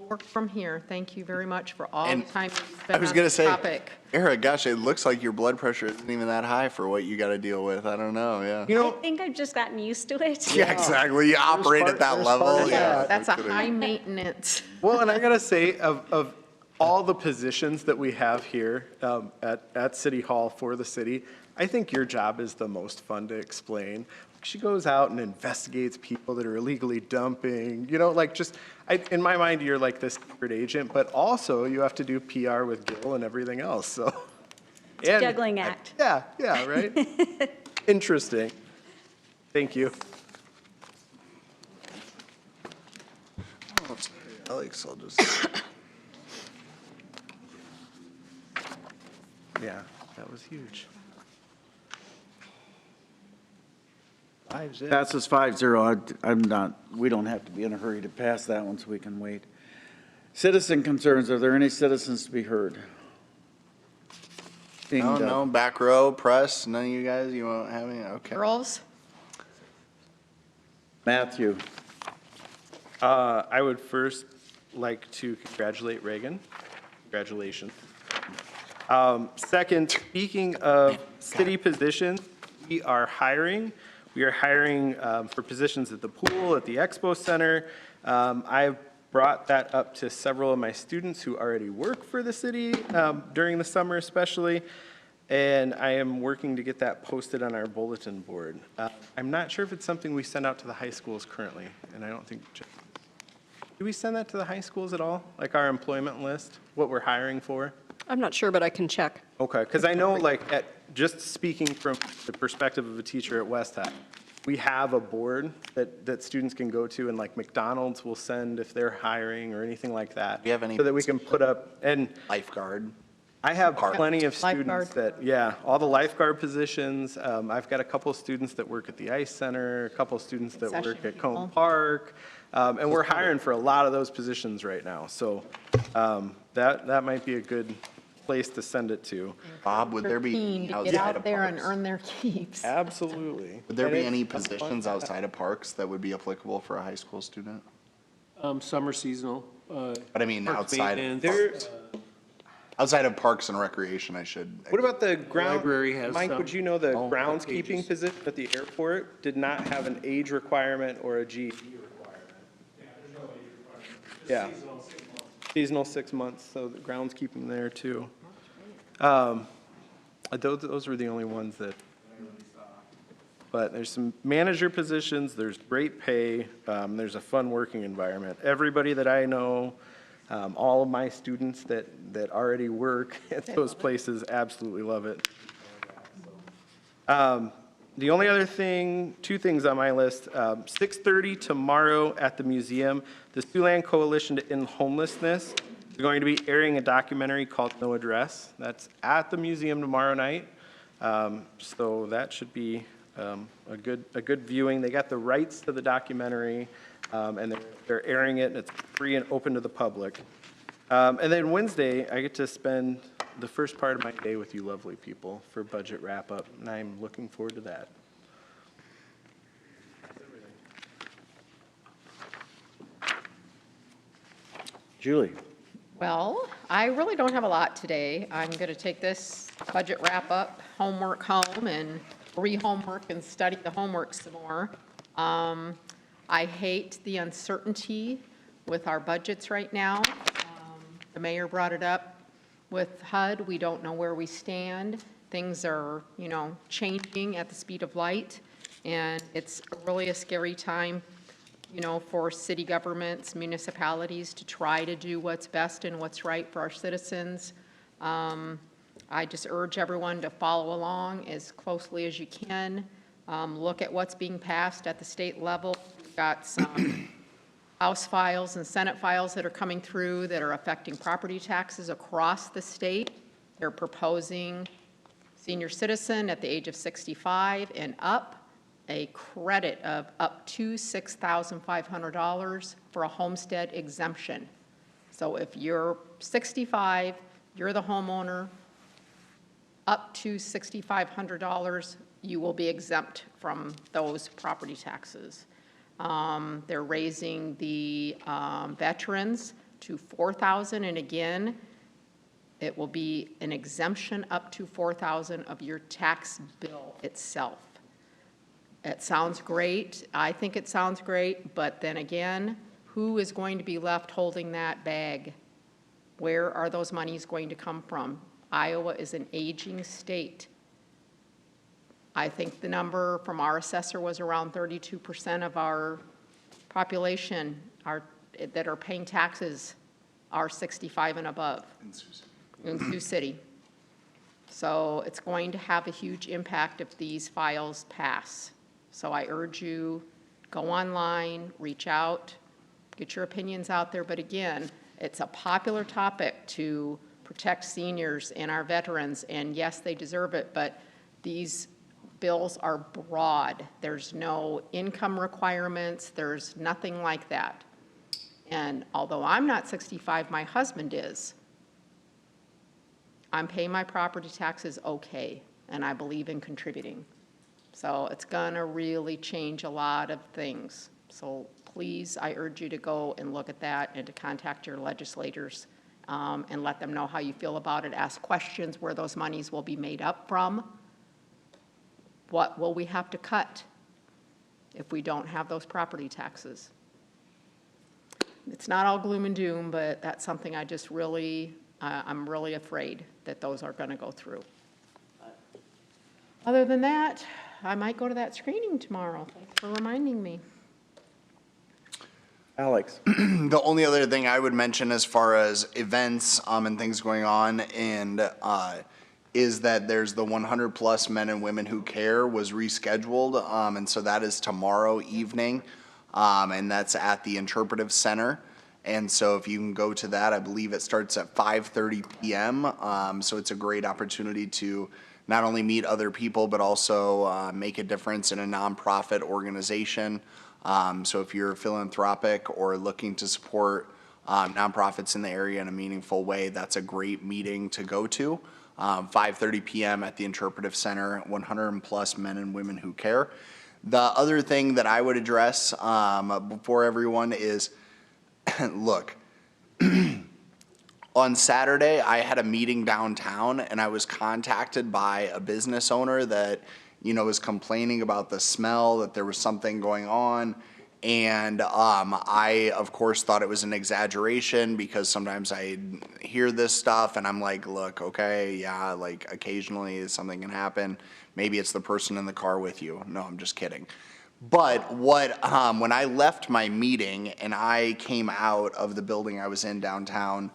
Work from here. Thank you very much for all the And time you I spent was on gonna this say, topic. Eric, gosh, it looks like your blood pressure isn't even that high for what you got to deal with. I don't know, yeah. I think I've just gotten used to it. Yeah, exactly. You operate at that there's level. part of Yeah, That's a high maintenance. Well, and I gotta say, of all the positions that we have here at City Hall for the city, I think your job is the most fun to explain. She goes out and investigates people that are illegally dumping, in my mind, you're like this secret agent, but also you have to do PR with Gil and everything else, so. It's a juggling act. Yeah, right? Interesting. Thank you. Alex, I'll just. Yeah, that was huge. Passes 5-0. I'm not, we don't have to be in a hurry to pass that one, so we can wait. Citizen concerns, are there any citizens to be heard? Seeing No, none. no, back row, press, none of you guys, you won't have any, okay. Girls? Matthew, I would first like to congratulate Reagan. Congratulations. Second, speaking of city positions, we are hiring. We are hiring for positions at the pool, at the expo center. I've brought that up to several of my students who already work for the city during the summer especially, and I am working to get that posted on our bulletin board. I'm not sure if it's something we send out to the high schools currently, and I don't think, do we send that to the high schools at all? Like our employment list, what we're hiring for? I'm not sure, but I can check. Okay, because I know, like, just speaking from the perspective of a teacher at West High, we have a board that students can go to, and like McDonald's will send if they're hiring or anything like that. Do you have any so that we can put up, and lifeguard? I have plenty of students Lifeguard. that, yeah, all the lifeguard positions. I've got a couple of students that work at the ice center, a couple of students that work Concession at Cone people. Park, and we're hiring for a lot of those positions right now. So that might be a good place to send it to. Bob, would there Keen be to outside get out of there and parks? earn their keeps. Absolutely. Would there And be it's- any positions outside of parks that would be applicable for a high school student? Summer seasonal. But I mean, Park outside of maintenance. parks. Outside of parks and recreation, I should. What about the ground? Library has Mike, some. would you know the Oh, groundskeeping pages. position at the airport did not have an age requirement or a GED requirement? Yeah. Seasonal 6 months, so the groundskeeping there too. Those were the only ones that, but there's some manager positions, there's great pay, there's a fun working environment. Everybody that I know, all of my students that already work at those places absolutely love it. The only other thing, two things on my list, 6:30 tomorrow at the museum, the Siouxland Coalition to End Homelessness is going to be airing a documentary called No Address. That's at the museum tomorrow night. So that should be a good viewing. They got the rights to the documentary, and they're airing it, and it's free and open to the public. And then Wednesday, I get to spend the first part of my day with you lovely people for budget wrap-up, and I'm looking forward to that. Julie. Well, I really don't have a lot today. I'm going to take this budget wrap-up, homework home, and re-homework and study the homework some more. I hate the uncertainty with our budgets right now. The mayor brought it up with HUD. We don't know where we stand. Things are, changing at the speed of light, and it's really a scary time for city governments, municipalities to try to do what's best and what's right for our citizens. I just urge everyone to follow along as closely as you can. Look at what's being passed at the state level. We've got some House files and Senate files that are coming through that are affecting property taxes across the state. They're proposing senior citizen at the age of 65 and up, a credit of up to $6,500 for a homestead exemption. So if you're 65, you're the homeowner, up to $6,500, you will be exempt from those property taxes. They're raising the veterans to $4,000, and again, it will be an exemption up to $4,000 of your tax bill itself. It sounds great. I think it sounds great, but then again, who is going to be left holding that bag? Where are those monies going to come from? Iowa is an aging state. I think the number from our assessor was around 32% of our population that are paying taxes are 65 and above in Sioux City. So it's going to have a huge impact if these files pass. So I urge you, go online, reach out, get your opinions out there. But again, it's a popular topic to protect seniors and our veterans, and yes, they deserve it, but these bills are broad. There's no income requirements, there's nothing like that. And although I'm not 65, my husband is, I'm paying my property taxes okay, and I believe in contributing. So it's gonna really change a lot of things. So please, I urge you to go and look at that and to contact your legislators and let them know how you feel about it. Ask questions where those monies will be made up from. What will we have to cut if we don't have those property taxes? It's not all gloom and doom, but that's something I just really, I'm really afraid that those are going to go through. Other than that, I might go to that screening tomorrow. Thanks for reminding me. Alex? The only other thing I would mention as far as events and things going on is that there's the 100 plus men and women who care was rescheduled, and so that is tomorrow evening, and that's at the Interpretive Center. And so if you can go to that, I believe it starts at 5:30 p.m. So it's a great opportunity to not only meet other people, but also make a difference in a nonprofit organization. So if you're philanthropic or looking to support nonprofits in the area in a meaningful way, that's a great meeting to go to. 5:30 p.m. at the Interpretive Center, 100 plus men and women who care. The other thing that I would address before everyone is, look, on Saturday, I had a meeting downtown and I was contacted by a business owner that, was complaining about the smell, that there was something going on. And I, of course, thought it was an exaggeration because sometimes I hear this stuff and I'm like, look, okay, yeah, like occasionally something can happen. Maybe it's the person in the car with you. No, I'm just kidding. But when I left my meeting and I came out of the building I was in downtown,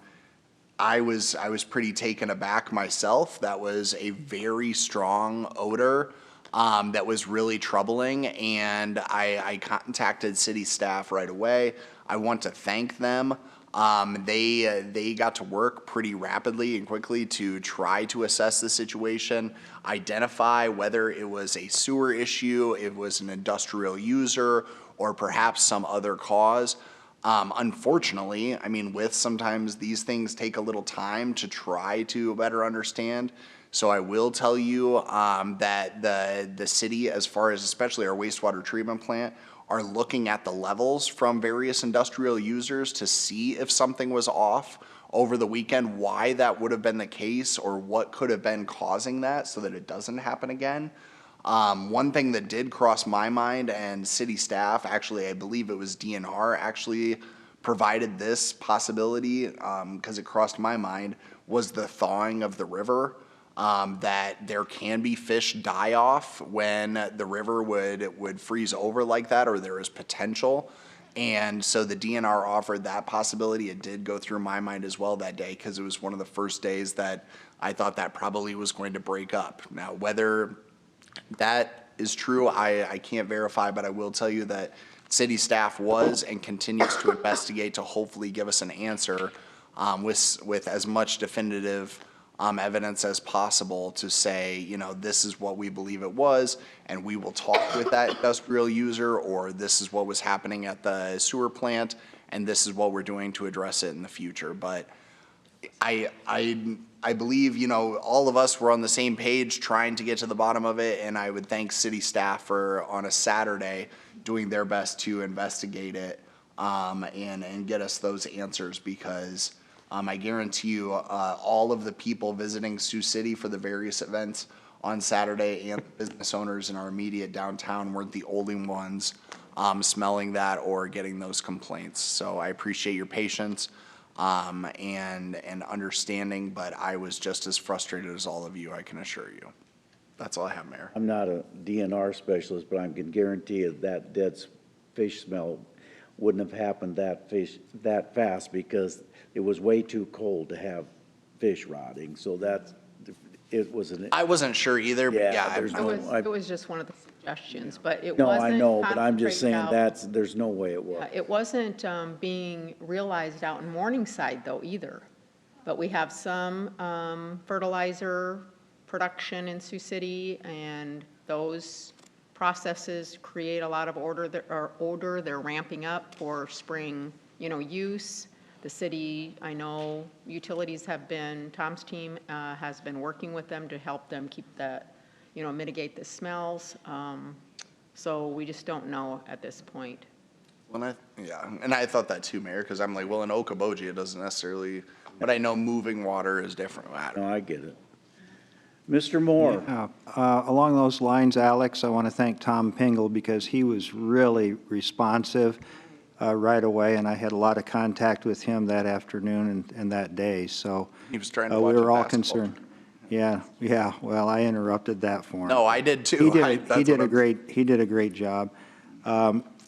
I was pretty taken aback myself. That was a very strong odor that was really troubling, and I contacted city staff right away. I want to thank them. They got to work pretty rapidly and quickly to try to assess the situation, identify whether it was a sewer issue, it was an industrial user, or perhaps some other cause. Unfortunately, with sometimes these things take a little time to try to better understand. So I will tell you that the city, as far as especially our wastewater treatment plant, are looking at the levels from various industrial users to see if something was off over the weekend, why that would have been the case or what could have been causing that so that it doesn't happen again. One thing that did cross my mind, and city staff, actually, I believe it was DNR, actually provided this possibility because it crossed my mind, was the thawing of the river. That there can be fish die off when the river would freeze over like that, or there is potential. And so the DNR offered that possibility. It did go through my mind as well that day because it was one of the first days that I thought that probably was going to break up. Now, whether that is true, I can't verify, but I will tell you that city staff was and continues to investigate to hopefully give us an answer with as much definitive evidence as possible to say, this is what we believe it was, and we will talk with that industrial user, or this is what was happening at the sewer plant, and this is what we're doing to address it in the future. But I believe, all of us were on the same page trying to get to the bottom of it, and I would thank city staff for, on a Saturday, doing their best to investigate it and get us those answers, because I guarantee you all of the people visiting Sioux City for the various events on Saturday and business owners in our immediate downtown weren't the only ones smelling that or getting those complaints. So I appreciate your patience and understanding, but I was just as frustrated as all of you, I can assure you. That's all I have, Mayor. I'm not a DNR specialist, but I can guarantee you that dead fish smell wouldn't have happened that fast because it was way too cold to have fish rotting. So it was an, I wasn't sure either, but Yeah, yeah. there's I no- would- It was just one of the suggestions, but it no, wasn't I know, but I'm just saying concentrated out. there's no way it was. It wasn't being realized out in Morningside, though, either. But we have some fertilizer production in Sioux City, and those processes create a lot of odor. They're ramping up for spring, use. The city, I know, utilities have been, Tom's team has been working with them to help them keep that, mitigate the smells. So we just don't know at this point. Yeah, and I thought that too, Mayor, because I'm like, well, in Okoboji, it doesn't necessarily, but I know moving water is different. No, I get it. Mr. Moore? Along those lines, Alex, I want to thank Tom Pingle because he was really responsive right away, and I had a lot of contact with him that afternoon and that day, so. He was trying to we watch were a all basketball. concerned. Yeah, well, I interrupted that for him. No, I did too. He That's did what he did a great job.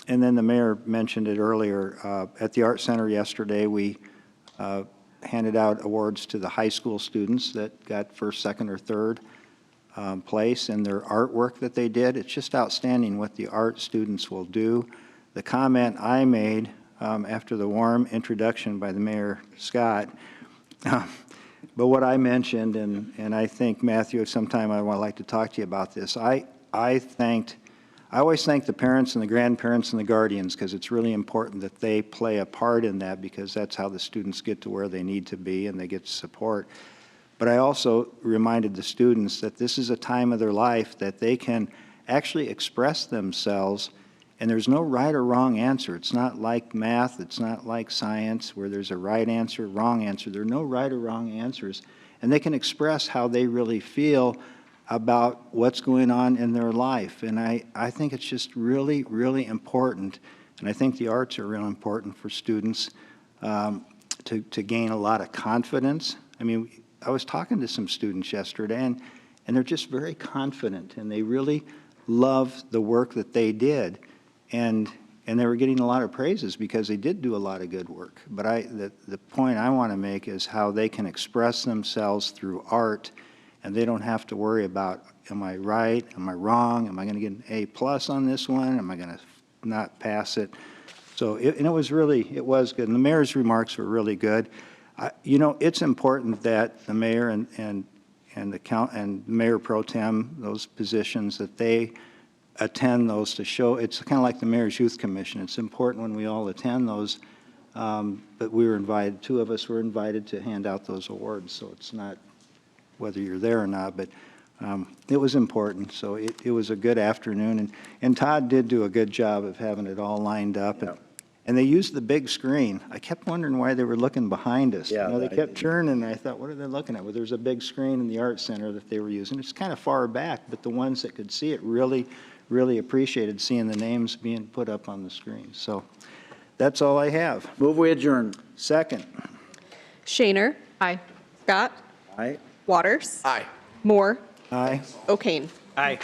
And then the mayor mentioned it earlier, at the Art Center yesterday, we handed out awards to the high school students that got first, second, or third place in their artwork that they did. It's just outstanding what the art students will do. The comment I made after the warm introduction by the Mayor Scott, but what I mentioned, and I think, Matthew, sometime I would like to talk to you about this, I always thank the parents and the grandparents and the guardians because it's really important that they play a part in that because that's how the students get to where they need to be and they get support. But I also reminded the students that this is a time of their life that they can actually express themselves, and there's no right or wrong answer. It's not like math, it's not like science where there's a right answer, wrong answer. There are no right or wrong answers, and they can express how they really feel about what's going on in their life. And I think it's just really, really important, and I think the arts are real important for students to gain a lot of confidence. I mean, I was talking to some students yesterday, and they're just very confident, and they really love the work that they did. And they were getting a lot of praises because they did do a lot of good work. But the point I want to make is how they can express themselves through art, and they don't have to worry about, am I right, am I wrong, am I going to get an A+ on this one, am I going to not pass it? So, it was good, and the mayor's remarks were really good. It's important that the mayor and Mayor Pro Tem, those positions, that they attend those to show, it's kind of like the Mayor's Youth Commission. It's important when we all attend those, but we were invited, two of us were invited to hand out those awards, so it's not whether you're there or not, but it was important. So it was a good afternoon, and Todd did do a good job of having it all lined up. Yeah. And they used the big screen. I kept wondering why they were looking behind us. Yeah, They kept turning, and I thought, what are they looking at? Well, there's a big screen in the Art Center that they were using. It's kind of far back, but the ones that could see it really appreciated seeing the names being put up on the screen. So that's all I have. Move we adjourn. Second. Shaner. Aye. Scott. Aye. Waters. Aye. Moore. Aye. O'Kane. Aye.